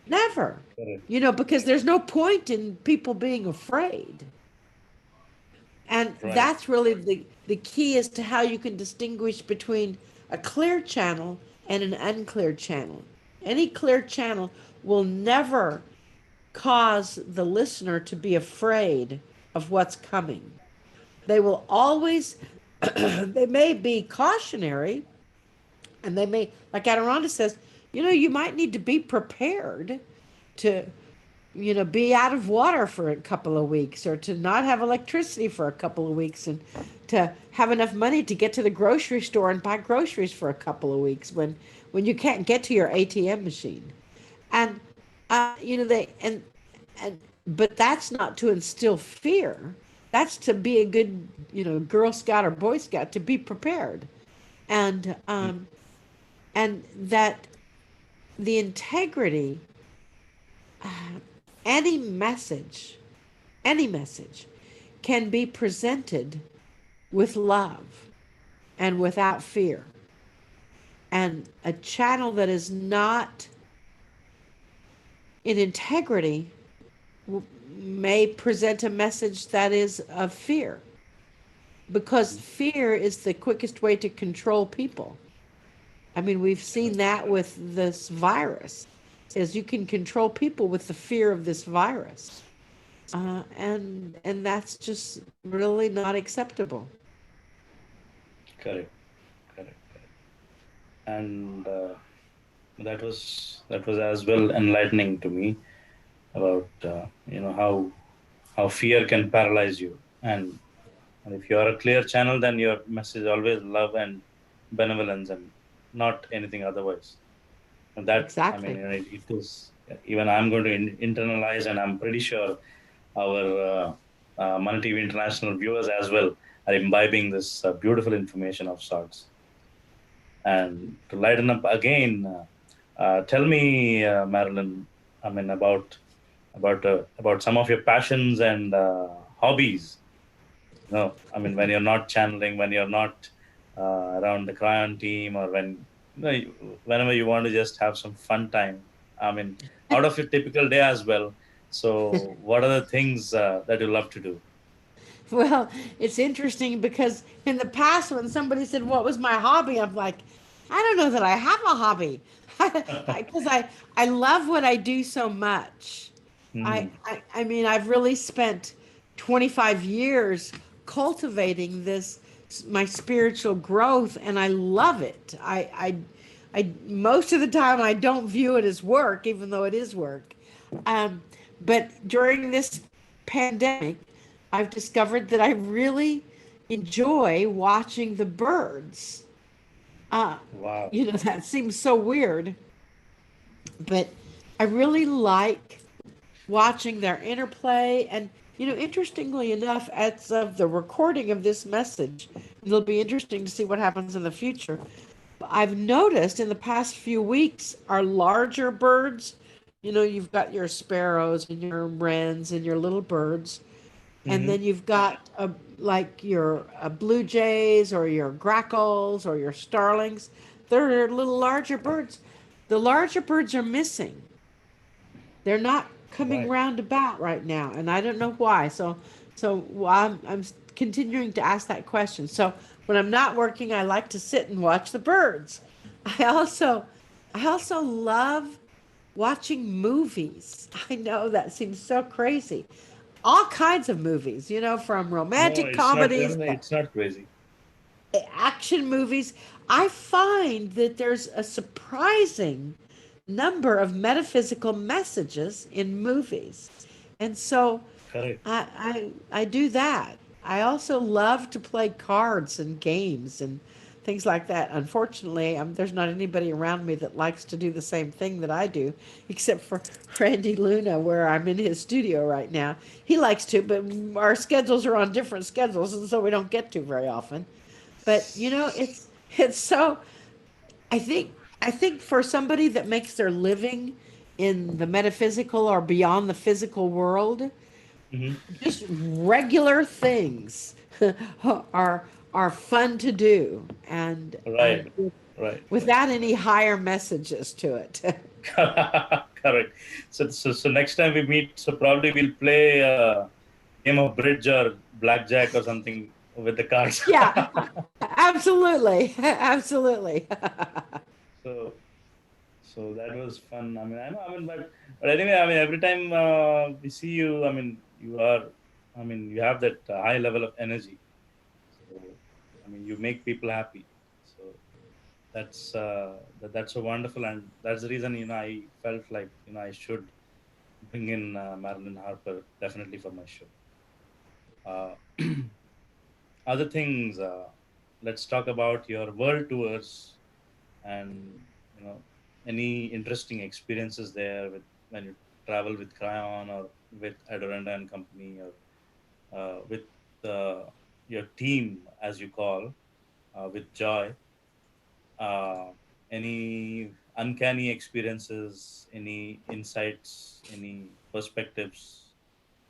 Never. Correct. Because there's no point in people being afraid. And Right. that's really the key as to how you can distinguish between a clear channel and an unclear channel. Any clear channel will never cause the listener to be afraid of what's coming. They will always, they may be cautionary, and they may, like Adironda says, you might need to be prepared to, be out of water for a couple of weeks, or to not have electricity for a couple of weeks, and to have enough money to get to the grocery store and buy groceries for a couple of weeks when you can't get to your ATM machine. And, but that's not to instill fear. That's to be a good, Girl Scout or Boy Scout, to be prepared. And that the integrity, any message can be presented with love and without fear. And a channel that is not in integrity may present a message that is of fear, because fear is the quickest way to control people. I mean, we've seen that with this virus, is you can control people with the fear of this virus. And that's just really not acceptable. Correct. And that was as well enlightening to me about how fear can paralyze you, and if you are a clear channel, then your message is always love and benevolence and not anything otherwise. And that, Exactly. I mean, it is, even I'm going to internalize, and I'm pretty sure our Mana TV International viewers as well are imbibing this beautiful information of sorts. And to lighten up again, tell me, Marilyn, I mean, about some of your passions and hobbies. I mean, when you're not channeling, when you're not around the Cryon team, or whenever you want to just have some fun time. I mean, out of your typical day as well. So, what are the things that you love to do? Well, it's interesting because in the past, when somebody said, what was my hobby? I'm like, I don't know that I have a hobby, because I love what I do so much. I mean, I've really spent 25 years cultivating my spiritual growth, and I love it. I most of the time I don't view it as work, even though it is work. But during this pandemic, I've discovered that I really enjoy watching the birds. Wow. That seems so weird, but I really like watching their interplay. And, interestingly enough, as of the recording of this message, it'll be interesting to see what happens in the future. I've noticed in the past few weeks, our larger birds, you've got your sparrows and your wrens and your little birds. And then you've got like your blue jays or your grackles or your starlings. They're little larger birds. The larger birds are missing. They're not coming Right. round about right now, and I don't know why. So So I'm continuing to ask that question. So when I'm not working, I like to sit and watch the birds. I also I also love watching movies. I know that seems so crazy. All kinds of movies, from No, romantic it's not. comedies to It's not crazy. action movies. I find that there's a surprising number of metaphysical messages in movies. And so Correct. I do that. I also love to play cards and games and things like that. Unfortunately, there's not anybody around me that likes to do the same thing that I do, except for Randy Luna, where I'm in his studio right now. He likes to, but our schedules are on different schedules, and so we don't get to very often. But it's so I think for somebody that makes their living in the metaphysical or beyond the physical world, Hmm. just regular things are are fun to do Right. and Right. without any higher messages to it. Correct. So next time we meet, so probably we'll play a game of bridge or blackjack or something with the cards. Yeah, absolutely. Absolutely. So so that was fun. I mean, I know. I mean, but anyway, I mean, every time we see you, I mean, you are. I mean, you have that high level of energy. So I mean, you make people happy. So that's so wonderful, and that's the reason I felt like I should bring in Marilyn Harper definitely for my show. Uh, other things, let's talk about your world tours and any interesting experiences there with when you travel with Cryon or with Adoranda and Company or with your team, as you call, with Joy. Uh, any uncanny experiences, any insights, any perspectives,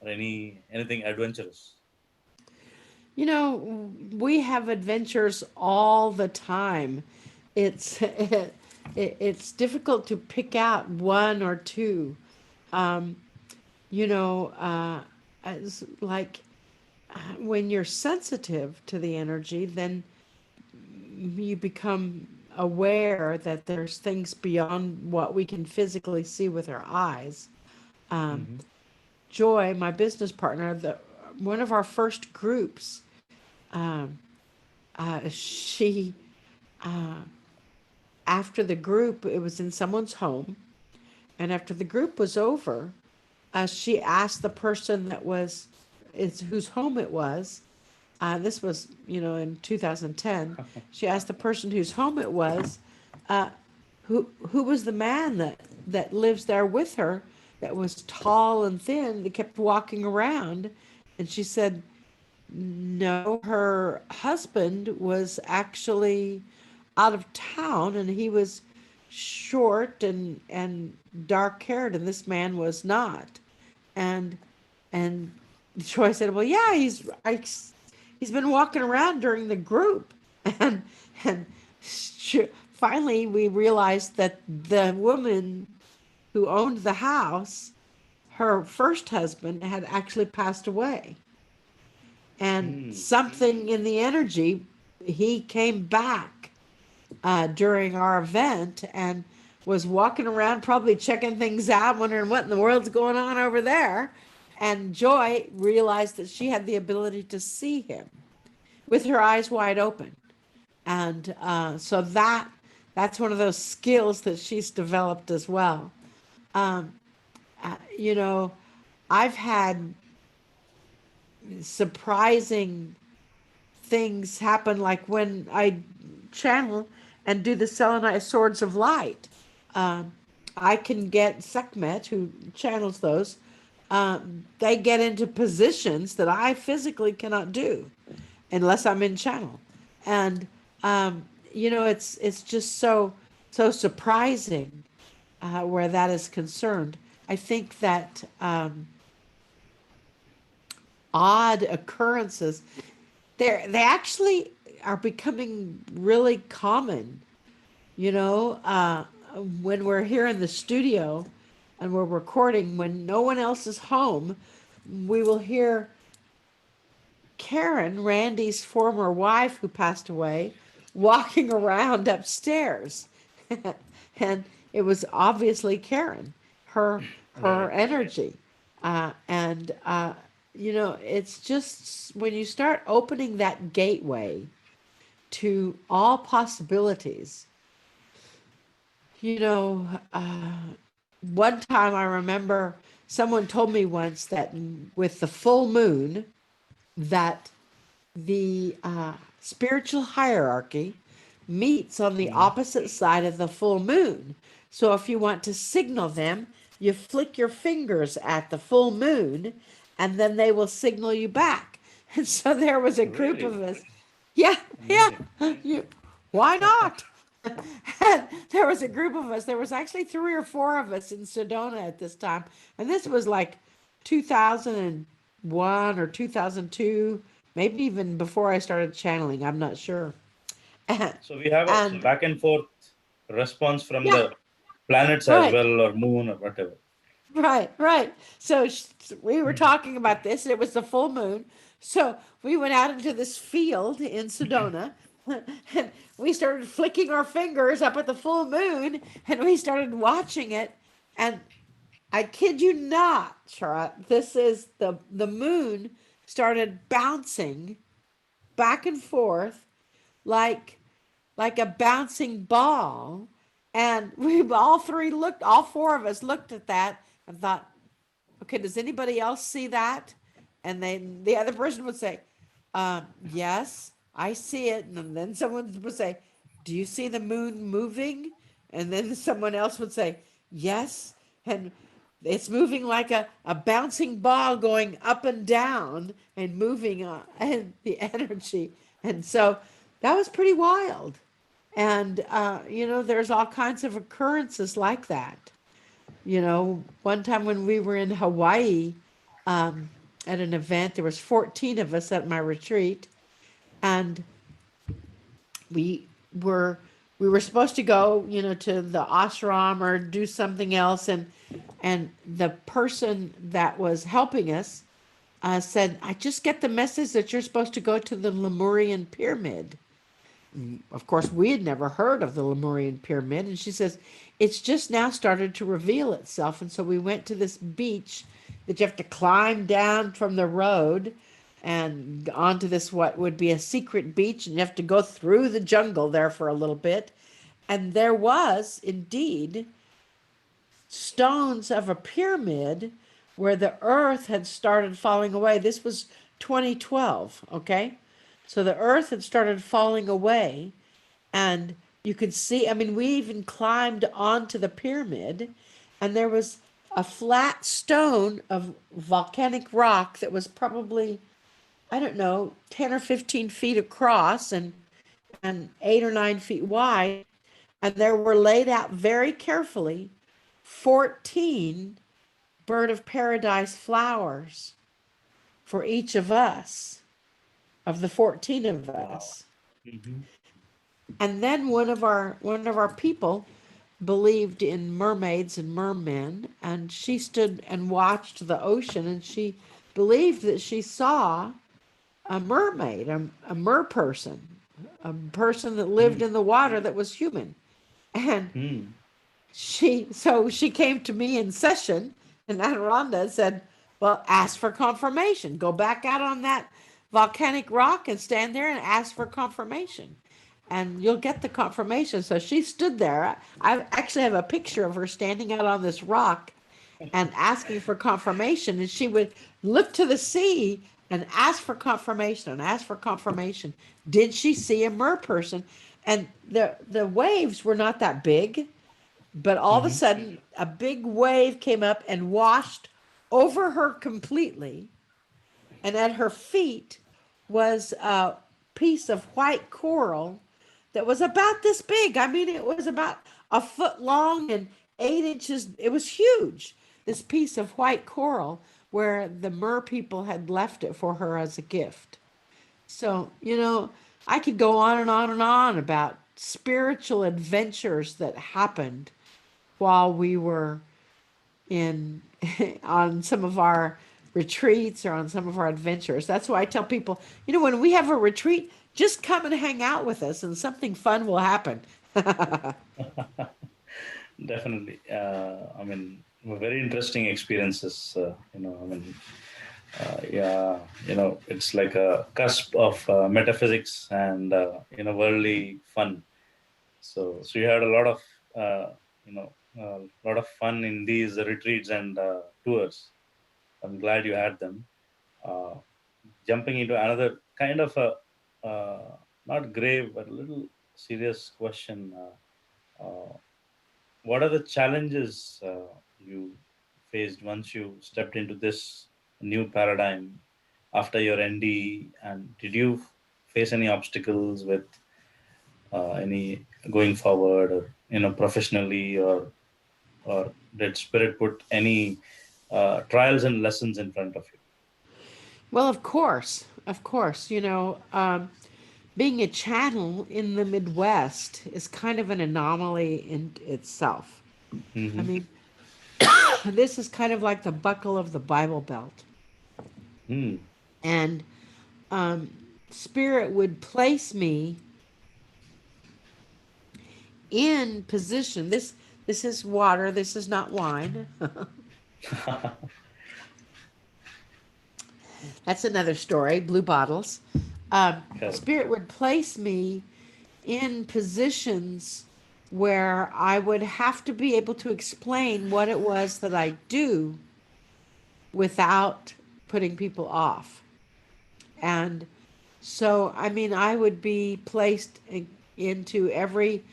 or anything adventurous? We have adventures all the time. It's it's difficult to pick out one or two. Um, you know, as like when you're sensitive to the energy, then you become aware that there's things beyond what we can physically see with our eyes. Um, Hmm. Joy, my business partner, one of our first groups, um, she uh, after the group, it was in someone's home, and after the group was over, she asked the person that was is whose home it was. This was, in 2010. She asked the person whose home it was, uh, who was the man that lives there with her, that was tall and thin, that kept walking around, and she said, no, her husband was actually out of town, and he was short and dark haired, and this man was not. And and Troy said, "Well, yeah, he's been walking around during the group." And and finally we realized that the woman who owned the house, her first husband had actually passed away. And Mm. something in the energy, he came back during our event and was walking around, probably checking things out, wondering what in the world's going on over there. And Joy realized that she had the ability to see him with her eyes wide open. And so that's one of those skills that she's developed as well. Um, you know, I've had surprising things happen, like when I channel and do the Selenite Swords of Light. Um, I can get Sekhmet, who channels those, they get into positions that I physically cannot do unless I'm in channel. And, it's just so surprising where that is concerned. I think that odd occurrences, they actually are becoming really common. You know, when we're here in the studio and we're recording, when no one else is home, we will hear Karen, Randy's former wife who passed away, walking around upstairs. And it was obviously Karen, her Right. energy. And you know, it's just when you start opening that gateway to all possibilities, you know, one time I remember someone told me once that with the full moon, that the spiritual hierarchy meets on the Mhm. opposite side of the full moon. So if you want to signal them, you flick your fingers at the full moon and then they will signal you back. And so there was a group Really of us. Yeah, yeah. amazing. You, why not? And there was a group of us. There was actually 3 or 4 of us in Sedona at this time. And this was like 2001 or 2002, maybe even before I started channeling. I'm not sure. So we have a And back and forth response from yeah, the planets as right. well, or moon, or whatever. Right, right. So we were talking about this. It was the full moon. So we went out into this field in Sedona and we started flicking our fingers up at the full moon and we started watching it. And I kid you not, Shara, this is the moon started bouncing back and forth like a bouncing ball. And we all 4 of us looked at that and thought, okay, does anybody else see that? And then the other person would say, yes, I see it. And then someone would say, do you see the moon moving? And then someone else would say, yes. And it's moving like a bouncing ball going up and down and moving and the energy. And so that was pretty wild. And, you know, there's all kinds of occurrences like that. You know, one time when we were in Hawaii at an event, there was 14 of us at my retreat, and we were we were supposed to go, you know, to the ashram or do something else, and the person that was helping us said, "I just get the message that you're supposed to go to the Lemurian pyramid." Of course, we had never heard of the Lemurian pyramid. And she says, it's just now started to reveal itself. And so we went to this beach that you have to climb down from the road and onto this, what would be a secret beach. And you have to go through the jungle there for a little bit. And there was indeed stones of a pyramid where the earth had started falling away. This was 2012, okay? So the earth had started falling away, and you could see, I mean, we even climbed onto the pyramid, and there was a flat stone of volcanic rock that was probably, I don't know, 10 or 15 feet across and 8 or 9 feet wide. And there were laid out very carefully 14 bird of paradise flowers for each of us, of the 14 of Wow. us. Hmm. And then one of our people believed in mermaids and mermen, and she stood and watched the ocean, and she believed that she saw a mermaid, a mer person, a person that lived in the water that was human. And Hmm. she came to me in session, and Rhonda said, well, ask for confirmation. Go back out on that volcanic rock and stand there and ask for confirmation. And you'll get the confirmation. So she stood there. I actually have a picture of her standing out on this rock and asking for confirmation. And she would look to the sea and ask for confirmation and ask for confirmation. Did she see a mer person? And the waves were not that big, but all of a Hmm. sudden, a big wave came up and washed over her completely. And at her feet was a piece of white coral that was about this big. I mean, it was about a foot long and 8 inches. It was huge, this piece of white coral where the mer people had left it for her as a gift. So, you know, I could go on and on and on about spiritual adventures that happened while we were in on some of our retreats or on some of our adventures. That's why I tell people, when we have a retreat, just come and hang out with us and something fun will happen. Definitely. Very interesting experiences. Yeah, it's like a cusp of metaphysics and worldly fun. So you had a lot of lot of fun in these retreats and tours. I'm glad you had them. Uh, Jumping into another kind of a not grave but a little serious question. What are the challenges you faced once you stepped into this new paradigm after your ND? And did you face any obstacles with any going forward, or professionally, or did Spirit put any trials and lessons in front of you? Well, of course, being a channel in the Midwest is kind of an anomaly in itself. I Mm-hmm. mean, this is kind of like the buckle of the Bible Belt. Mm. And um, Spirit would place me in position. This is water. This is not wine. That's another story. Blue bottles. Correct. Spirit would place me in positions where I would have to be able to explain what it was that I do without putting people off. And so, I mean, I would be placed into every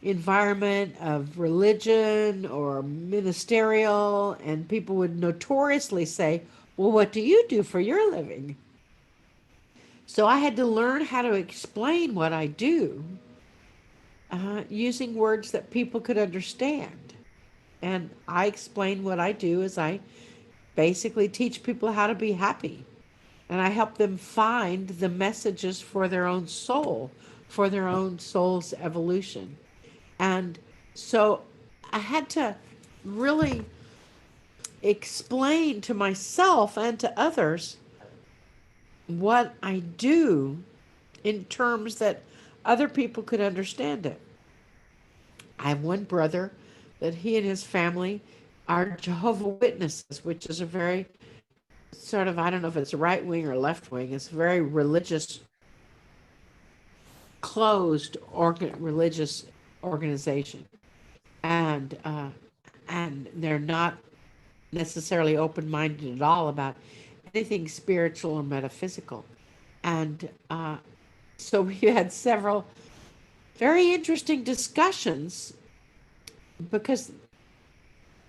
environment of religion or ministerial, and people would notoriously say, "Well, what do you do for your living?" So I had to learn how to explain what I do using words that people could understand. And I explain what I do is I basically teach people how to be happy. And I help them find the messages for their own soul, for their own soul's evolution. And so I had to really explain to myself and to others what I do in terms that other people could understand it. I have one brother that he and his family are Jehovah Witnesses, which is a very sort of, I don't know if it's right wing or left wing, it's a very religious, closed religious organization. And they're not necessarily open minded at all about anything spiritual or metaphysical. And so we had several very interesting discussions because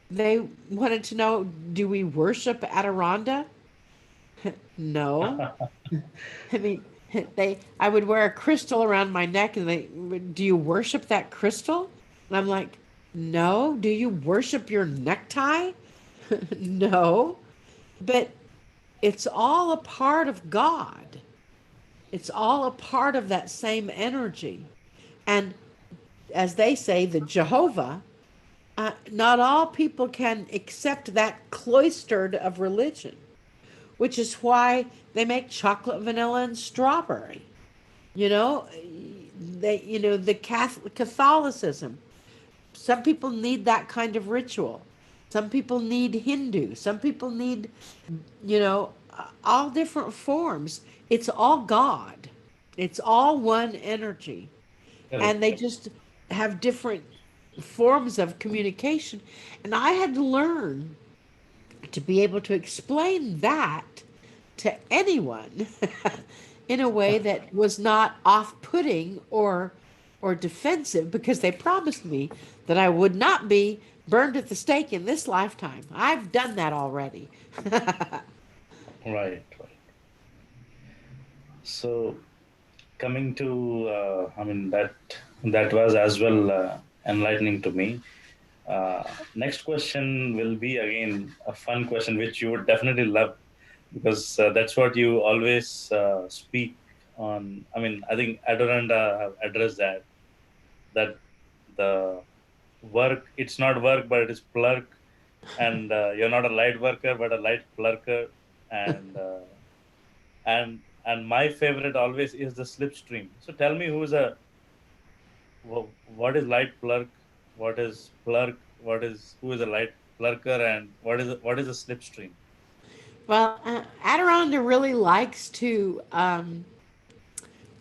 they wanted to know, do we worship Adironda? No. I mean, I would wear a crystal around my neck and do you worship that crystal? And I'm like, no. Do you worship your necktie? No. But it's all a part of God. It's all a part of that same energy. And as they say, the Jehovah, not all people can accept that cloistered of religion, which is why they make chocolate, vanilla, and strawberry. You know, the Catholicism. Some people need that kind of ritual. Some people need Hindu. Some people need, all different forms. It's all God. It's all one energy. And Correct. they just have different forms of communication. And I had to learn to be able to explain that to anyone in a way that was not off-putting or defensive, because they promised me that I would not be burned at the stake in this lifetime. I've done that already. Right. Right. So coming to, that was as well enlightening to me. Next question will be again a fun question, which you would definitely love, because that's what you always speak on. I think Adoranda have addressed that the work, it's not work, but it is plurk, and you're not a light worker, but a light plurker. and and my favorite always is the slipstream. So tell me, what is light plurk, what is plurk, who is a light plurker, and what is a slipstream? Well, Adironda really likes to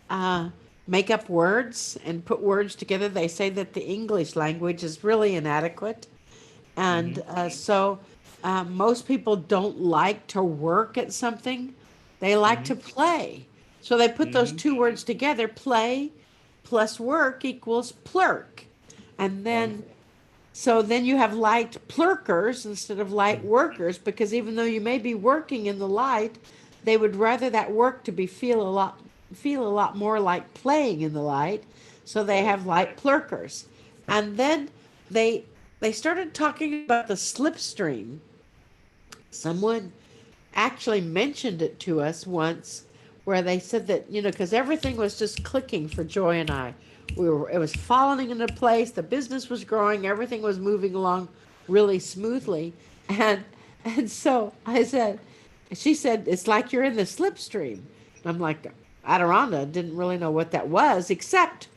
uh, make up words and put words together. They say that the English language is really inadequate. And Mm-hmm. most people don't like to work at something, they like to Mm-hmm. play. So they put those Mm-hmm. two words together, play plus work equals plurk. And then, Okay. so then you have light plurkers instead of light workers, because even though you may be working in the light, they would rather that work to be feel a lot more like playing in the light. So they Correct. have light plurkers. And then they they started talking about the slipstream. Someone actually mentioned it to us once, where they said that, because everything was just clicking for Joy and I. It was falling into place, the business was growing, everything was moving along really smoothly. And so she said, it's like you're in the slipstream. I'm like, Adironda didn't really know what that was, except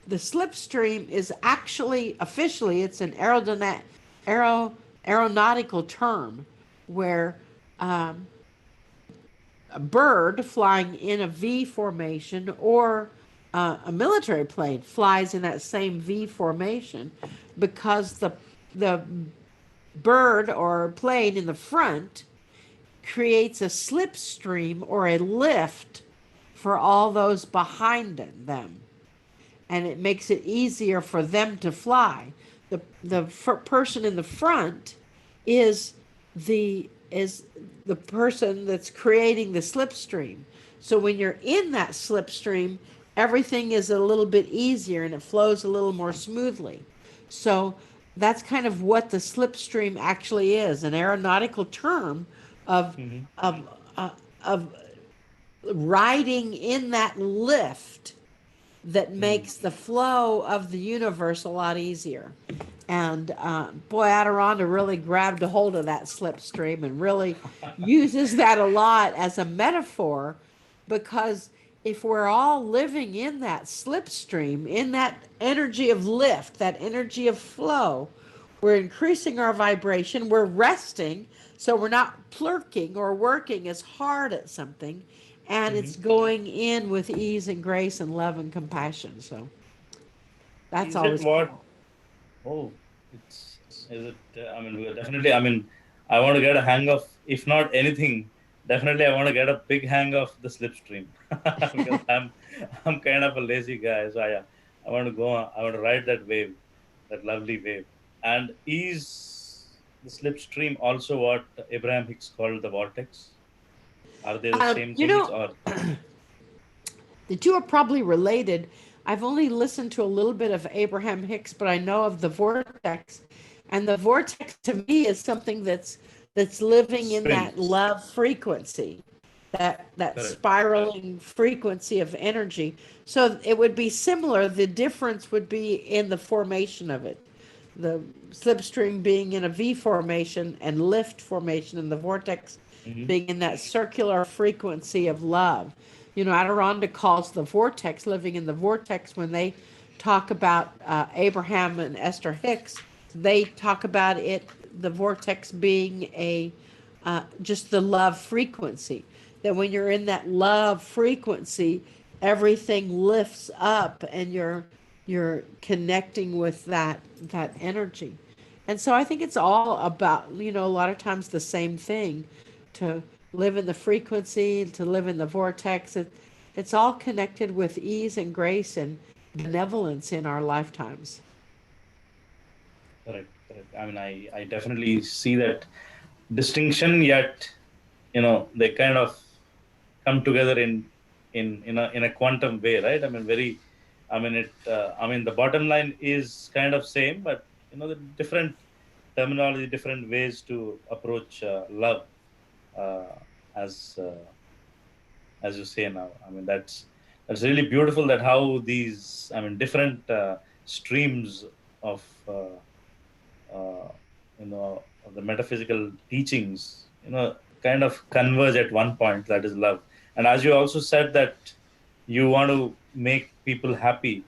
the slipstream is actually officially it's an aero, aeronautical term where um, a bird flying in a V formation or a military plane flies in that same V formation, because the bird or plane in the front creates a slipstream or a lift for all those behind them, and it makes it easier for them to fly. The person in the front is is the person that's creating the slipstream. So when you're in that slipstream, everything is a little bit easier and it flows a little more smoothly. So that's kind of what the slipstream actually is, an aeronautical term of Mm-hmm. of uh, of riding in that lift that Mm. makes the flow of the universe a lot easier. And boy, Adironda really grabbed a hold of that slipstream and really uses that a lot as a metaphor, because if we're all living in that slipstream, in that energy of lift, that energy of flow, we're increasing our vibration, we're resting, so we're not plurking or working as hard at something, and Mm-hmm. it's going in with ease and grace and love and compassion. So that's Is it always what? cool. Oh, it's is it? I mean, we are definitely. I mean, I want to get a hang of, if not anything, definitely I want to get a big hang of the slipstream because I'm kind of a lazy guy. So I want to go on, I want to ride that wave, that lovely wave. And is the slipstream also what Abraham Hicks called the vortex? Are they the same You things know, or? the two are probably related. I've only listened to a little bit of Abraham Hicks, but I know of the vortex. And the vortex to me is something that's living in that Spins. love frequency, that Correct. spiraling frequency of energy. So it would be similar. The difference would be in the formation of it. The slipstream being in a V formation and lift formation, and the vortex Mm-hmm. being in that circular frequency of love. Adironda calls the vortex, living in the vortex, when they talk about Abraham and Esther Hicks, they talk about it, the vortex being just the love frequency. That when you're in that love frequency, everything lifts up and you're connecting with that energy. And so I think it's all about, a lot of times the same thing, to live in the frequency, to live in the vortex. It's all connected with ease and grace and benevolence in our lifetimes. Correct. Correct. I mean, I definitely see that distinction, yet they kind of come together in a quantum way, right? I mean, very. I mean it. I mean, the bottom line is kind of same, but the different terminology, different ways to approach love, uh, as as you say now. I mean, that's really beautiful. That how these, I mean, different streams of uh, of the metaphysical teachings, kind of converge at one point, that is love. And as you also said that you want to make people happy,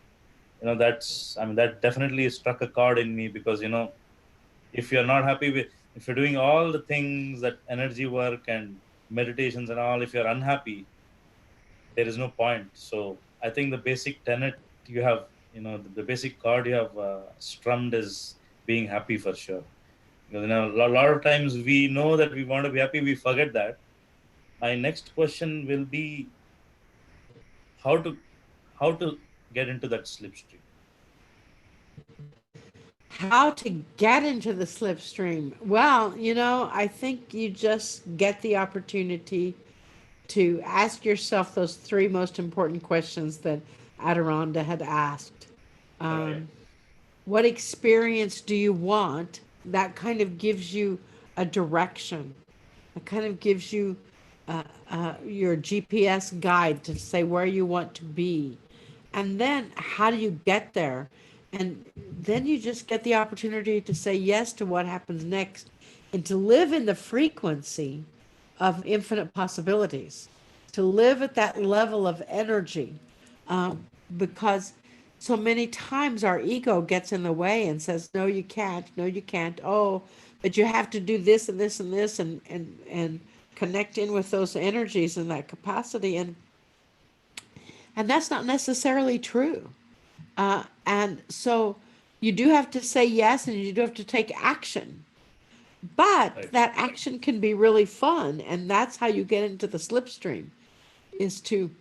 that's, I mean, that definitely struck a chord in me, because if you're not happy with, if you're doing all the things, that energy work and meditations and all, if you're unhappy, there is no point. So I think the basic tenet you have, the basic chord you have strummed is being happy, for sure. Because a lot of times we know that we want to be happy, we forget that. My next question will be how to how to get into that slipstream. How to get into the slipstream? Well, I think you just get the opportunity to ask yourself those three most important questions that Adironda had asked. Right. What experience do you want? That kind of gives you a direction. It kind of gives you your GPS guide to say where you want to be. And then how do you get there? And then you just get the opportunity to say yes to what happens next and to live in the frequency of infinite possibilities, to live at that level of energy. Because so many times our ego gets in the way and says, no, you can't, no, you can't. Oh, but you have to do this and this and this and connect in with those energies and that capacity. And that's not necessarily true. And so you do have to say yes and you do have to take action. But Right. that action can be really fun. And that's how you get into the slipstream, is to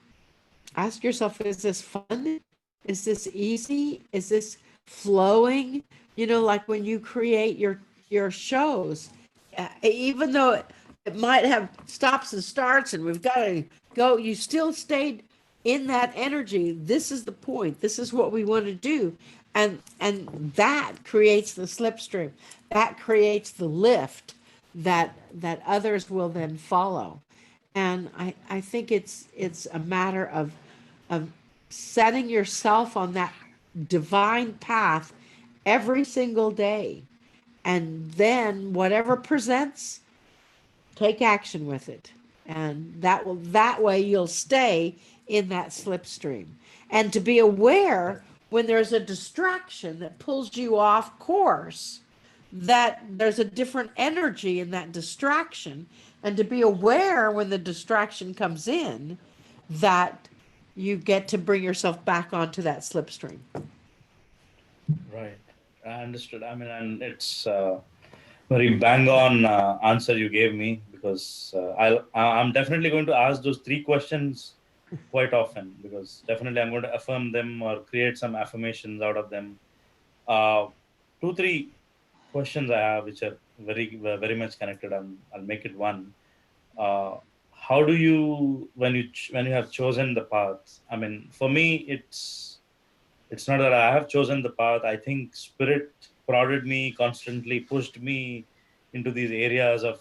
ask yourself, is this fun? Is this easy? Is this flowing? Like when you create your shows, even though it might have stops and starts and we've got to go, you still stayed in that energy. This is the point. This is what we want to do. And that creates the slipstream. That creates the lift that others will then follow. And I think it's a matter of setting yourself on that divine path every single day. And then whatever presents, take action with it. And that way you'll stay in that slipstream. And to be aware when there's a distraction that pulls you off course, that there's a different energy in that distraction, and to be aware when the distraction comes in, that you get to bring yourself back onto that slipstream. Right. I understood. I mean, and it's very bang on answer you gave me, because I'm definitely going to ask those three questions quite often, because definitely I'm going to affirm them or create some affirmations out of them. Uh, two, three questions I have, which are very much connected. I'll make it one. Uh, how do you, when you have chosen the path? I mean, for me, it's not that I have chosen the path. I think spirit prodded me constantly, pushed me into these areas of,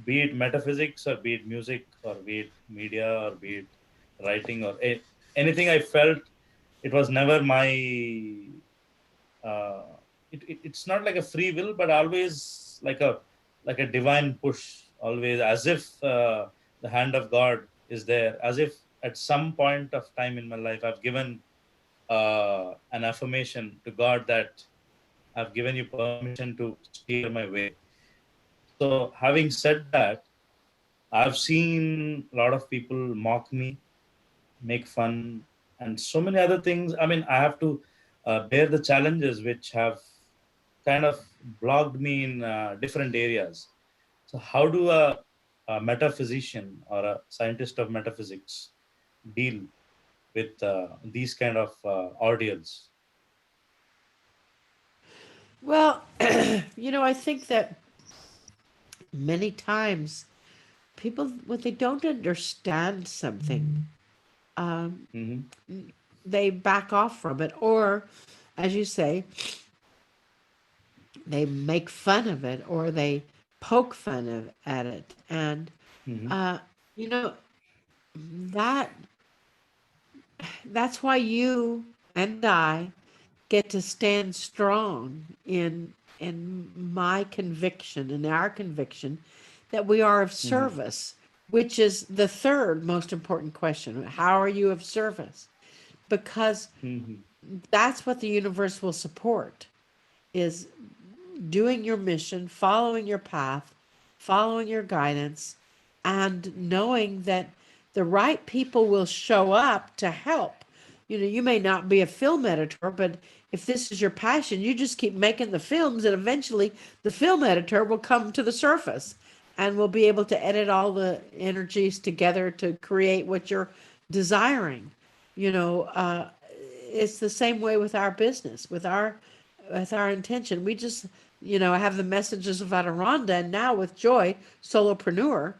be it metaphysics or be it music or be it media or be it writing or anything. I felt it was never my. Uh, it's not like a free will, but always like a divine push. Always as if the hand of God is there. As if at some point of time in my life, I've given an affirmation to God that I've given you permission to steer my way. So, having said that, I've seen a lot of people mock me, make fun, and so many other things. I mean, I have to bear the challenges which have kind of blocked me in different areas. So, how do a metaphysician or a scientist of metaphysics deal with these kind of ordeals? Well, I think that many times people, when they don't understand something, um, Hmm. they back off from it, or, as you say, they make fun of it, or they poke fun at it, and Hmm. uh, you know that that's why you and I get to stand strong in my conviction and our conviction, that we are of service, which is the third most important question. How are you of service? Because that's what the universe will support, is doing your mission, following your path, following your guidance, and knowing that the right people will show up to help. You may not be a film editor, but if this is your passion, you just keep making the films, and eventually the film editor will come to the surface and will be able to edit all the energies together to create what you're desiring. It's the same way with our business, with our intention. We just, I have the messages of Adirondha, and now with Joy, solopreneur,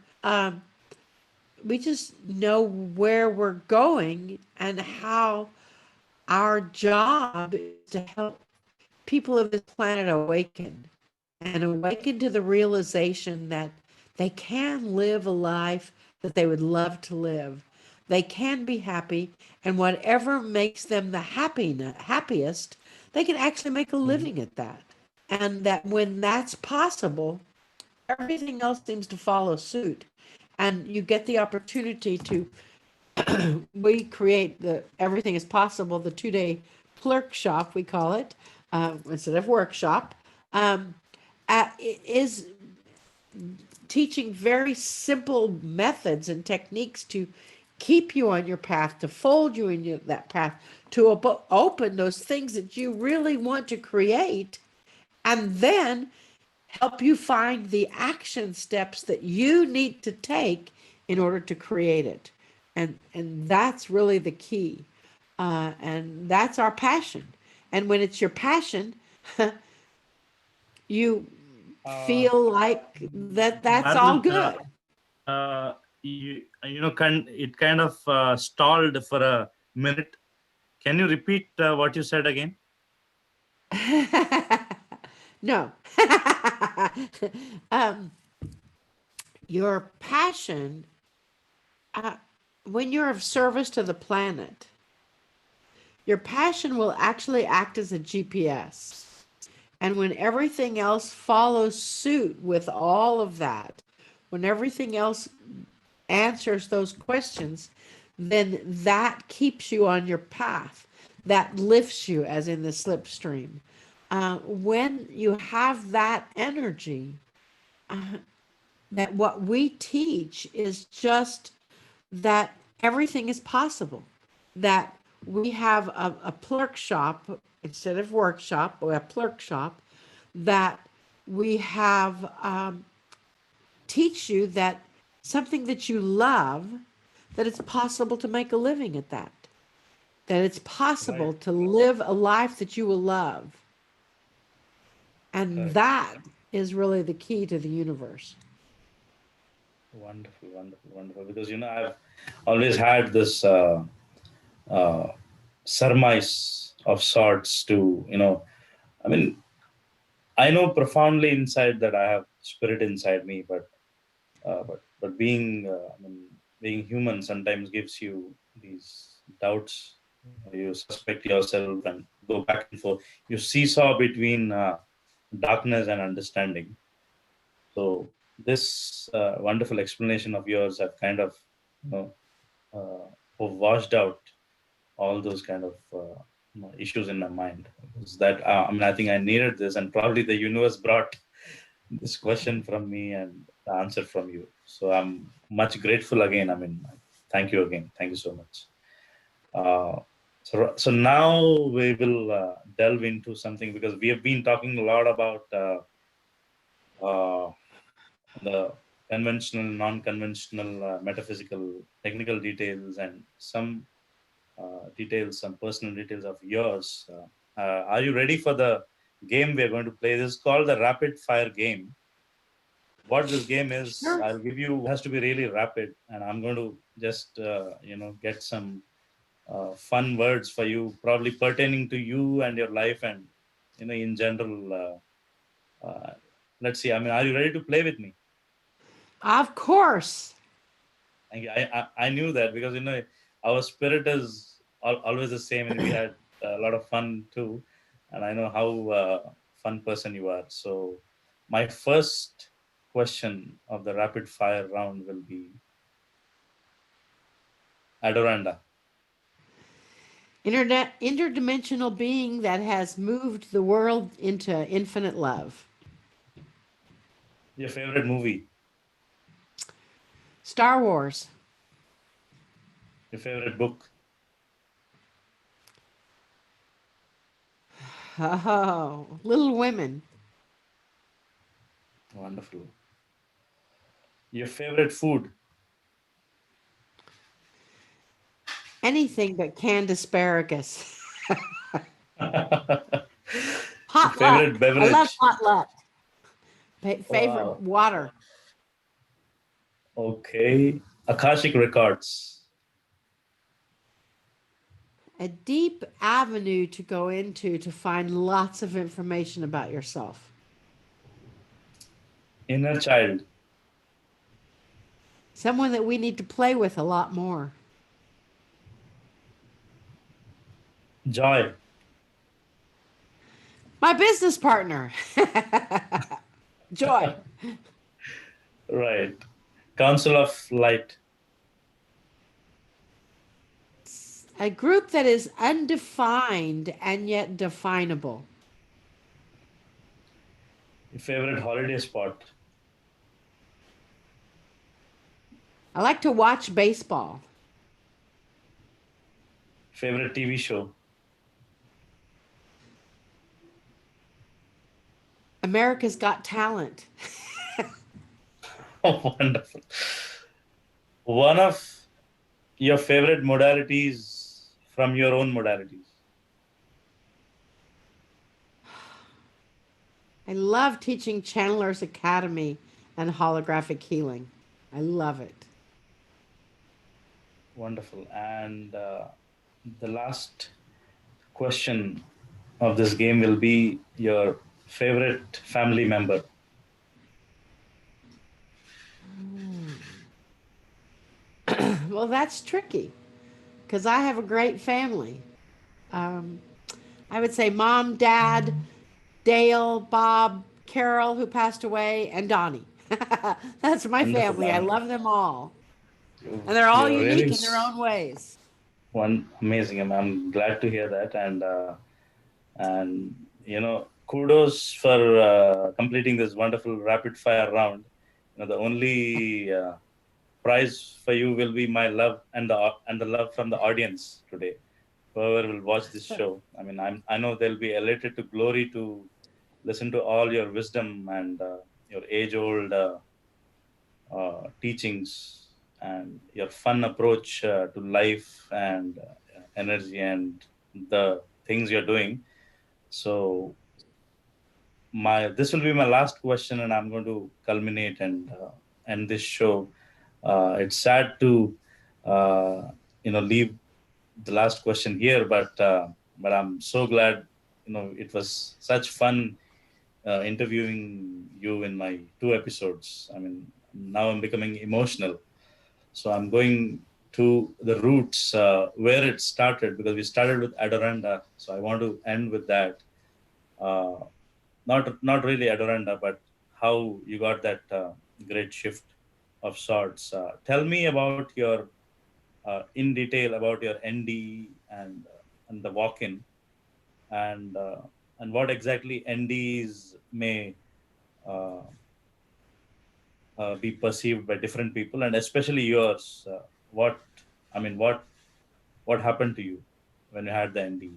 we just know where we're going and how our job is to help people of this planet awaken to the realization that they can live a life that they would love to live. They can be happy, and whatever makes them the happiest, they can actually make a living at that. And that when that's possible, everything else seems to follow suit. And you get the opportunity to, we create the Everything is Possible, the 2-day clerk shop, we call it, instead of workshop, is teaching very simple methods and techniques to keep you on your path, to fold you in that path, to open those things that you really want to create, and then help you find the action steps that you need to take in order to create it. And that's really the key. And that's our passion. And when it's your passion, you feel like that's all good. It kind of stalled for a minute. Can you repeat what you said again? No. Your passion, when you're of service to the planet, your passion will actually act as a GPS. And when everything else follows suit with all of that, when everything else answers those questions, then that keeps you on your path. That lifts you, as in the slipstream. When you have that energy, that what we teach is just that everything is possible, that we have a clerk shop instead of workshop, or a clerk shop, that we have teach you that something that you love, that it's possible to make a living at that it's possible Right. to live a life that you will love. And Correct. that is really the key to the universe. Wonderful, wonderful, wonderful. Because I've always had this surmise of sorts to I mean, I know profoundly inside that I have spirit inside me, but being being human sometimes gives you these doubts. You suspect yourself and go back and forth. You seesaw between darkness and understanding. So this wonderful explanation of yours have kind of washed out all those kind of issues in my mind. Is that I think I needed this, and probably the universe brought this question from me and the answer from you. So I'm much grateful again. Thank you again. Thank you so much. So now we will delve into something, because we have been talking a lot about the conventional, non-conventional, metaphysical, technical details, and some details, some personal details of yours. Are you ready for the game we are going to play? This is called the rapid fire game. What this game is, Sure. I'll give you, has to be really rapid, and I'm going to just get some fun words for you, probably pertaining to you and your life, and in general. Let's see. Are you ready to play with me? Of course. I knew that, because our spirit is always the same, and we had a lot of fun too, and I know how fun person you are. So my first question of the rapid fire round will be Adoranda. Interdimensional being that has moved the world into infinite love. Your favorite movie? Star Wars. Your favorite book? Oh, Little Women. Wonderful. Your favorite food? Anything but canned asparagus. Your Potluck. favorite I love beverage? potluck. Favorite Wow. water. Okay. Akashic Records. A deep avenue to go into to find lots of information about yourself. Inner child. Someone that we need to play with a lot more. Joy. My business partner. Joy. Right. Council of Light. A group that is undefined and yet definable. Your favorite holiday spot? I like to watch baseball. Favorite TV show? America's Got Talent. Oh, wonderful. One of your favorite modalities from your own modalities? I love teaching Chandler's Academy and holographic healing. I love it. Wonderful. And the last question of this game will be your favorite family member. Well, that's tricky because I have a great family. I would say mom, dad, Dale, Bob, Carol, who passed away, and Donnie. That's my Wonderful, family. I Anna. love them all. And they're all You're unique really in their own ways. one amazing. I'm glad to hear that, and kudos for completing this wonderful rapid fire round. The only prize for you will be my love and the love from the audience today. Whoever will watch this show, I know they'll be elated to glory to listen to all your wisdom and your age-old teachings and your fun approach to life and energy and the things you're doing. So this will be my last question, and I'm going to culminate and end this show. It's sad to leave the last question here, but I'm so glad. It was such fun interviewing you in my 2 episodes. Now I'm becoming emotional. So I'm going to the roots where it started, because we started with Adoranda. So I want to end with that. Uh, not really Adoranda, but how you got that great shift of sorts. Tell me about your in detail about your ND and the walk-in, and what exactly NDs may uh, be perceived by different people, and especially yours. What I mean, what happened to you when you had the ND?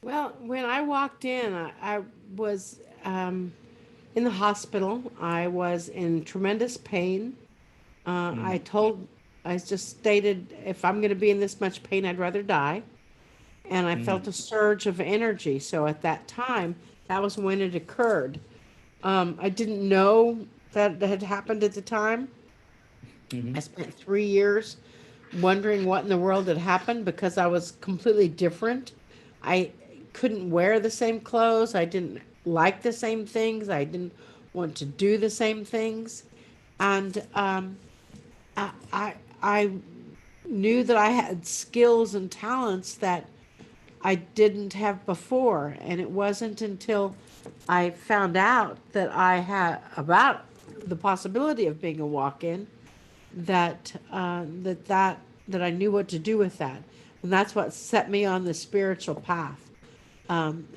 Well, when I walked in, I was in the hospital. I was in tremendous pain. I just stated, if I'm going to be in this much pain, I'd rather die. And I felt a surge of energy. So at that time, that was when it occurred. I didn't know that had happened at the time. I spent 3 years wondering what in the world had happened because I was completely different. I couldn't wear the same clothes. I didn't like the same things. I didn't want to do the same things. And I knew that I had skills and talents that I didn't have before. And it wasn't until I found out that I had about the possibility of being a walk-in, that that I knew what to do with that, and that's what set me on the spiritual path.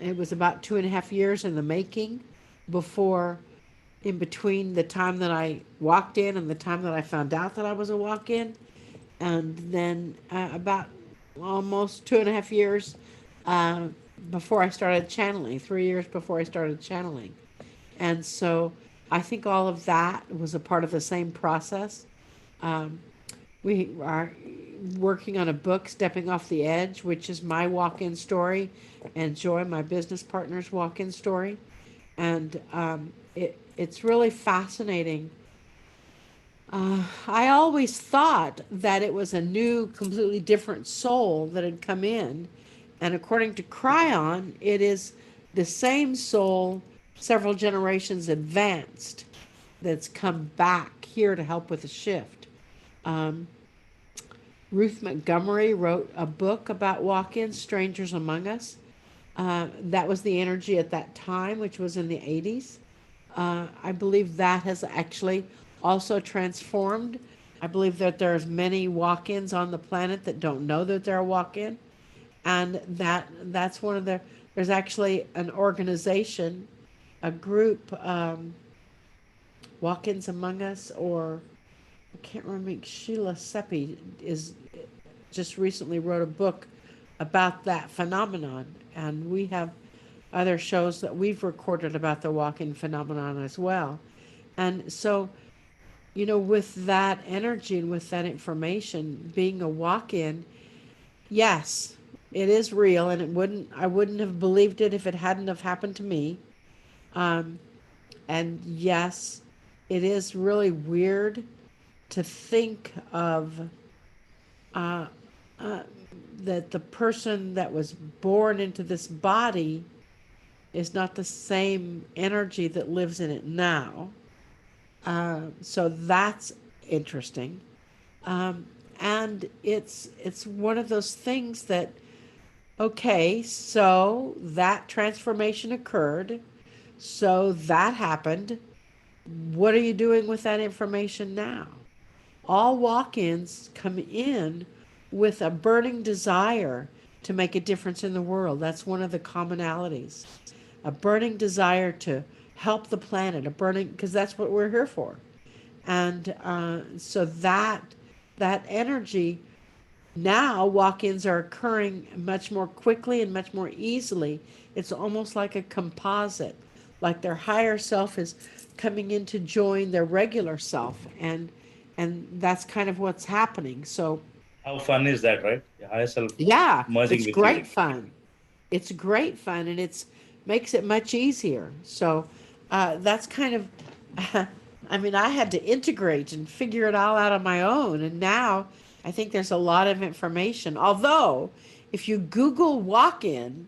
It was about 2.5 years in the making, before, in between the time that I walked in and the time that I found out that I was a walk-in, and then about almost 2.5 years uh, before I started channeling, 3 years before I started channeling. And so I think all of that was a part of the same process. Um, we are working on a book, Stepping Off the Edge, which is my walk-in story, and Joy, my business partner's walk-in story. And it's really fascinating. I always thought that it was a new, completely different soul that had come in. And according to Cryon, it is the same soul, several generations advanced, that's come back here to help with the shift. Um, Ruth Montgomery wrote a book about walk-ins, Strangers Among Us. That was the energy at that time, which was in the 80s. I believe that has actually also transformed. I believe that there's many walk-ins on the planet that don't know that they're a walk-in, and that's one of the. There's actually an organization, a group, Walk-ins Among Us, or I can't remember. Sheila Seppi is just recently wrote a book about that phenomenon, and we have other shows that we've recorded about the walk-in phenomenon as well. And so, with that energy and with that information, being a walk-in, yes, it is real, and I wouldn't have believed it if it hadn't have happened to me. And yes, it is really weird to think of that the person that was born into this body is not the same energy that lives in it now. So that's interesting. And it's one of those things that, okay, so that transformation occurred, so that happened. What are you doing with that information now? All walk-ins come in with a burning desire to make a difference in the world. That's one of the commonalities. A burning desire to help the planet, because that's what we're here for. And so that energy, now walk-ins are occurring much more quickly and much more easily. It's almost like a composite, like their higher self is coming in to join their regular self, and that's kind of what's happening. So How fun is that, right? Your higher self yeah, merging it's with great you. fun. It's great fun, and it's makes it much easier. So that's kind of, I mean, I had to integrate and figure it all out on my own, and now I think there's a lot of information. Although, if you Google walk-in,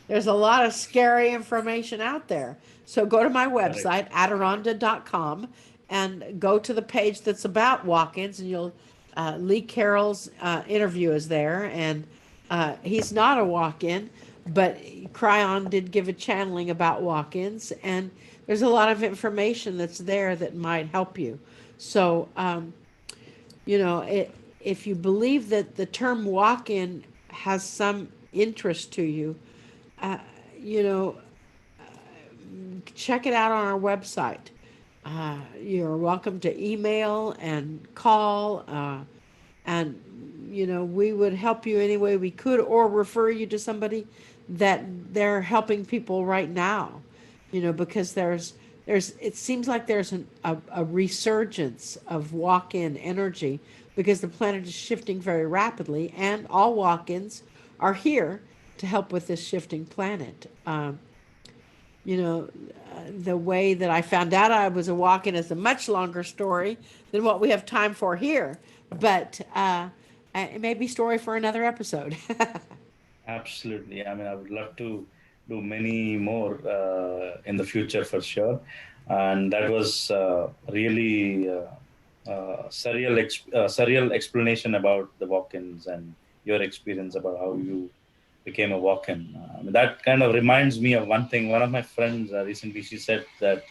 there's a lot of scary information out there. So go to my website, adironda.com, and go to the page that's about walk-ins, and you'll Lee Carroll's interview is there, and he's not a walk-in, but Cryon did give a channeling about walk-ins, and there's a lot of information that's there that might help you. So, if you believe that the term walk-in has some interest to you, you know, check it out on our website. You're welcome to email and call, and we would help you any way we could, or refer you to somebody that they're helping people right now. Because it seems like there's a resurgence of walk-in energy, because the planet is shifting very rapidly, and all walk-ins are here to help with this shifting planet. The way that I found out I was a walk-in is a much longer story than what we have time for here, but it may be story for another episode. Absolutely. I mean, I would love to do many more in the future for sure. And that was really surreal explanation about the walk-ins and your experience about how you became a walk-in. That kind of reminds me of one thing. One of my friends recently, she said that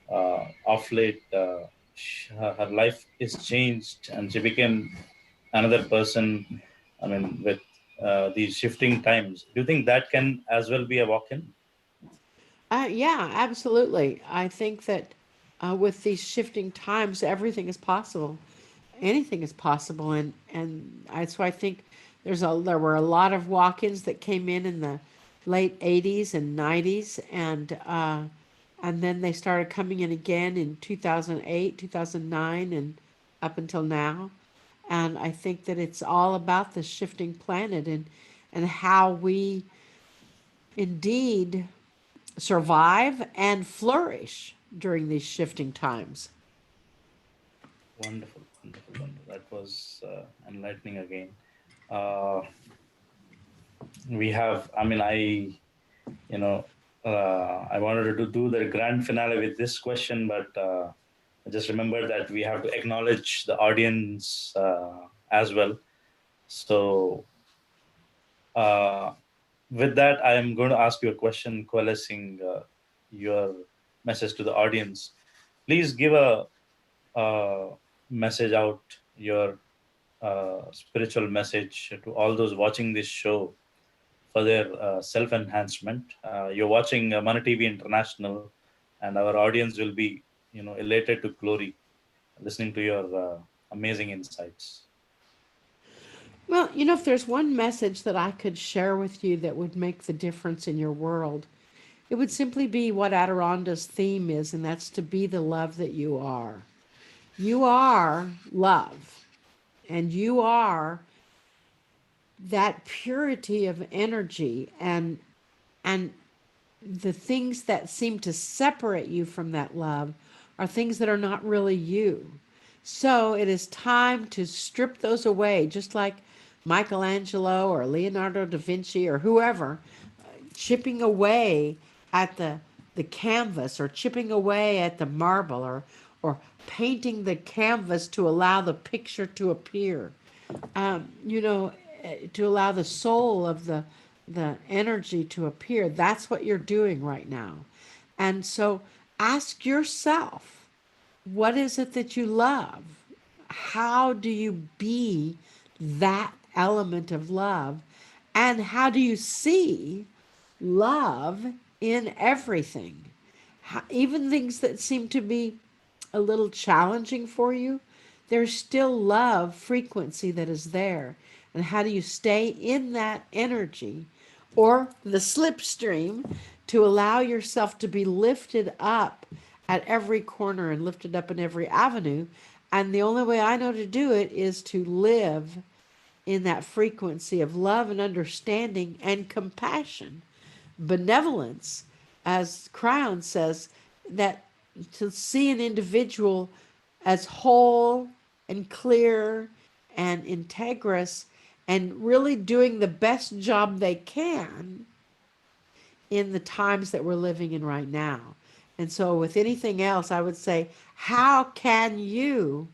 Of late, her life is changed and she became another person. I mean, with these shifting times, do you think that can as well be a walk-in? Yeah, absolutely. I think that with these shifting times, everything is possible. Anything is possible, so I think there were a lot of walk-ins that came in the late '80s and '90s, and then they started coming in again in 2008, 2009, and up until now. And I think that it's all about the shifting planet and how we indeed survive and flourish during these shifting times. Wonderful, wonderful, wonderful. That was enlightening again. Uh, we have, I mean, you know, I wanted to do the grand finale with this question, but I just remembered that we have to acknowledge the audience as well. So, uh, with that, I am going to ask you a question, coalescing your message to the audience. Please give a message out, your spiritual message to all those watching this show for their self enhancement. You're watching Mana TV International, and our audience will be, elated to glory listening to your amazing insights. Well, if there's one message that I could share with you that would make the difference in your world, it would simply be what Adironda's theme is, and that's to be the love that you are. You are love, and you are that purity of energy, and the things that seem to separate you from that love are things that are not really you. So it is time to strip those away, just like Michelangelo or Leonardo da Vinci or whoever, chipping away at the canvas, or chipping away at the marble, or painting the canvas to allow the picture to appear. To allow the soul of the energy to appear. That's what you're doing right now. And so ask yourself, what is it that you love? How do you be that element of love? And how do you see love in everything? Even things that seem to be a little challenging for you, there's still love frequency that is there. And how do you stay in that energy or the slipstream to allow yourself to be lifted up at every corner and lifted up in every avenue? And the only way I know to do it is to live in that frequency of love and understanding and compassion, benevolence, as Crown says, that to see an individual as whole and clear and integrous and really doing the best job they can in the times that we're living in right now. And so, with anything else, I would say, how can you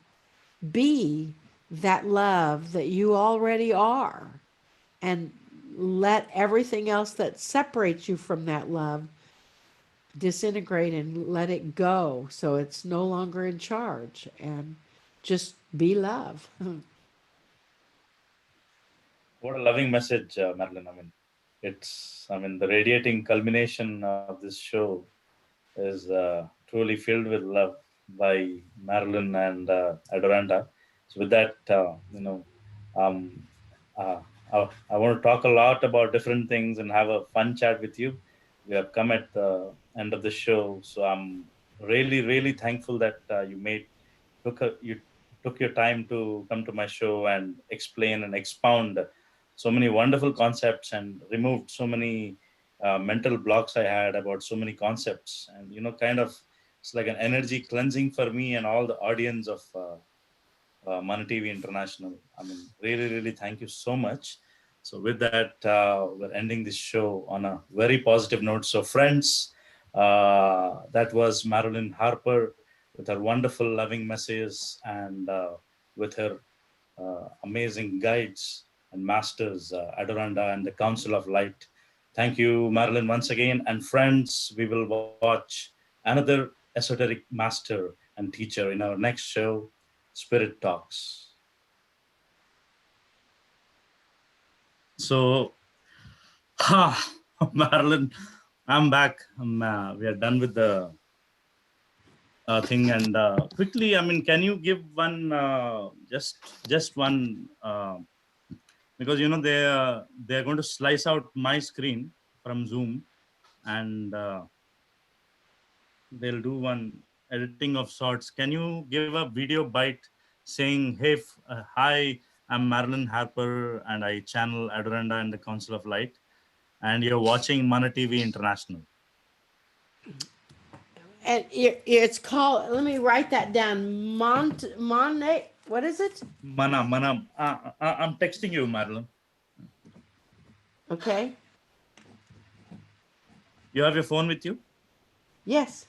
be that love that you already are? And let everything else that separates you from that love disintegrate and let it go so it's no longer in charge, and just be love. What a loving message, Madeline. I mean, the radiating culmination of this show is truly filled with love by Marilyn and Adoranda. So, with that, um, uh, I want to talk a lot about different things and have a fun chat with you. We have come at the end of the show, so I'm really, really thankful that you took your time to come to my show and explain and expound so many wonderful concepts and removed so many mental blocks I had about so many concepts. And kind of it's like an energy cleansing for me and all the audience of Mana TV International. I mean, really, really thank you so much. So, with that, we're ending this show on a very positive note. So, friends, that was Marilyn Harper with her wonderful, loving messages and with her amazing guides and masters, Adoranda and the Council of Light. Thank you, Marilyn, once again. And friends, we will watch another esoteric master and teacher in our next show, Spirit Talks. So, Marilyn, I'm back. We are done with the thing, and quickly, I mean, can you give one just one because they're going to slice out my screen from Zoom, and they'll do one editing of sorts. Can you give a video bite saying, "Hey, hi, I'm Marilyn Harper, and I channel Adoranda and the Council of Light, and you're watching Mana TV International." And it's called, let me write that down. What is it? Mana. I'm texting you, Marilyn. Okay. You have your phone with you? Yes.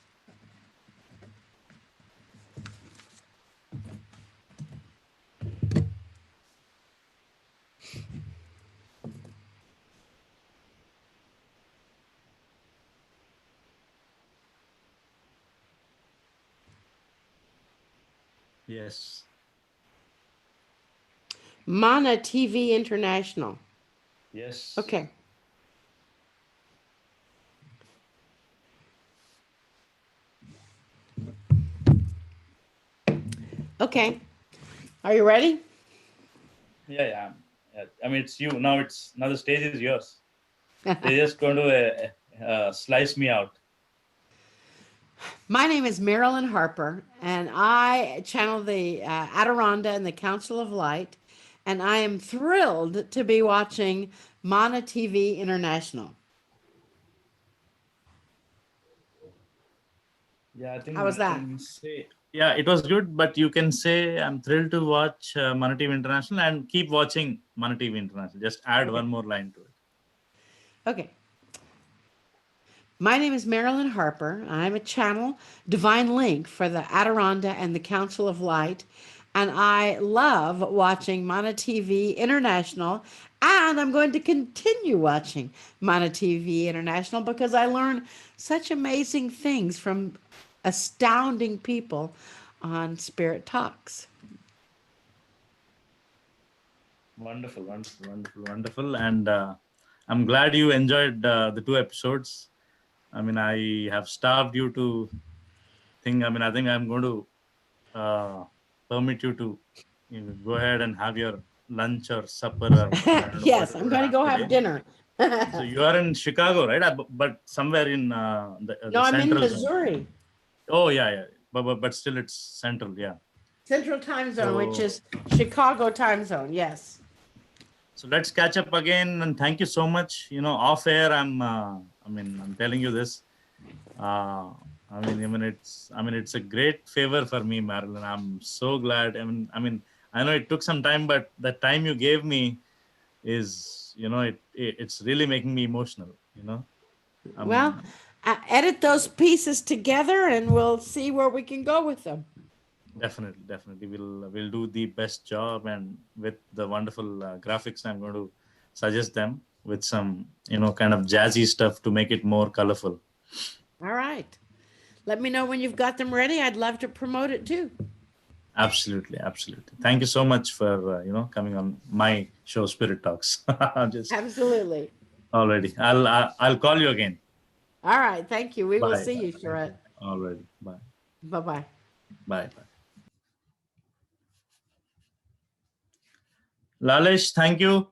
Yes. Mana TV International. Yes. Okay. Okay. Are you ready? Yeah. I mean, it's you now. Now the stage is yours. They're just going to slice me out. My name is Marilyn Harper, and I channel the Adirondda and the Council of Light, and I am thrilled to be watching Mana TV International. Yeah, I think How was you that? can say. Yeah, it was good, but you can say I'm thrilled to watch Mana TV International and keep watching Mana TV International. Just add one more line to it. Okay. My name is Marilyn Harper. I'm a channel Divine Link for the Adirondda and the Council of Light. And I love watching Mana TV International. And I'm going to continue watching Mana TV International because I learn such amazing things from astounding people on Spirit Talks. Wonderful. And I'm glad you enjoyed the 2 episodes. I mean, I have starved you to think. I mean, I think I'm going to permit you to go ahead and have your lunch or supper. Or Yes, I'm going to go have dinner. So you are in Chicago, right? But somewhere in the No, I'm in central Missouri. Zone. Oh, yeah. But still it's central, yeah. Central time zone, which is Chicago time zone, yes. So let's catch up again, and thank you so much. Off air, I'm telling you this. It's a great favor for me, Marilyn. I'm so glad. I know it took some time, but the time you gave me is, it's really making me emotional. Well, edit those pieces together, and we'll see where we can go with them. Definitely, we'll do the best job, and with the wonderful graphics, I'm going to suggest them with some kind of jazzy stuff to make it more colorful. All right, let me know when you've got them ready. I'd love to promote it too. Absolutely. Thank you so much for coming on my show, Spirit Talks. Absolutely. Already, I'll call you again. All right, thank you. We Bye. will see you, Sharat. Already, bye. Bye. Bye. Lalesh, thank you.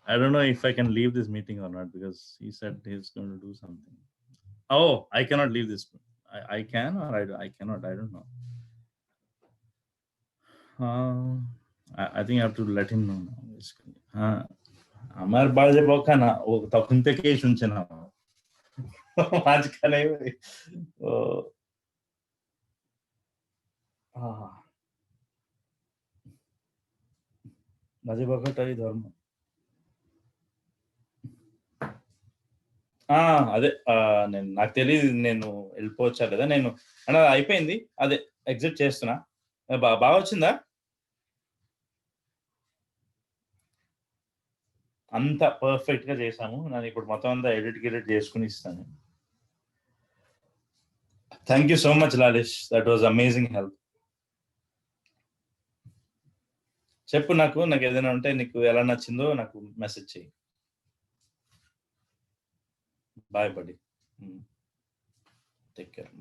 I don't know if I can leave this meeting or not because he said he's going to do something. Oh, I cannot leave this. I can or I cannot. I don't know. I think I have to let him know now. আমার বাড়িতে বকা না ও তখন থেকেই শুনছে না মাঝখানে ও বাজে বকাটাই ধর্ম అదే నాకు తెలియదు నేను వెళ్ళిపోవచ్చా లేదా. నేను అంటే అయిపోయింది, అదే ఎగ్జిట్ చేస్తున్నా. బాగా వచ్చిందా? అంత పర్ఫెక్ట్ గా చేసాము. నేను ఇప్పుడు మొత్తం అంతా ఎడిట్ చేసుకుని ఇస్తాను. Thank you so much Lalish, that was amazing help. చెప్పు, నాకు ఏదైనా ఉంటే నీకు ఎలా నచ్చిందో నాకు మెసేజ్ చెయ్యి. బాయ్ బడి, టేక్ కేర్.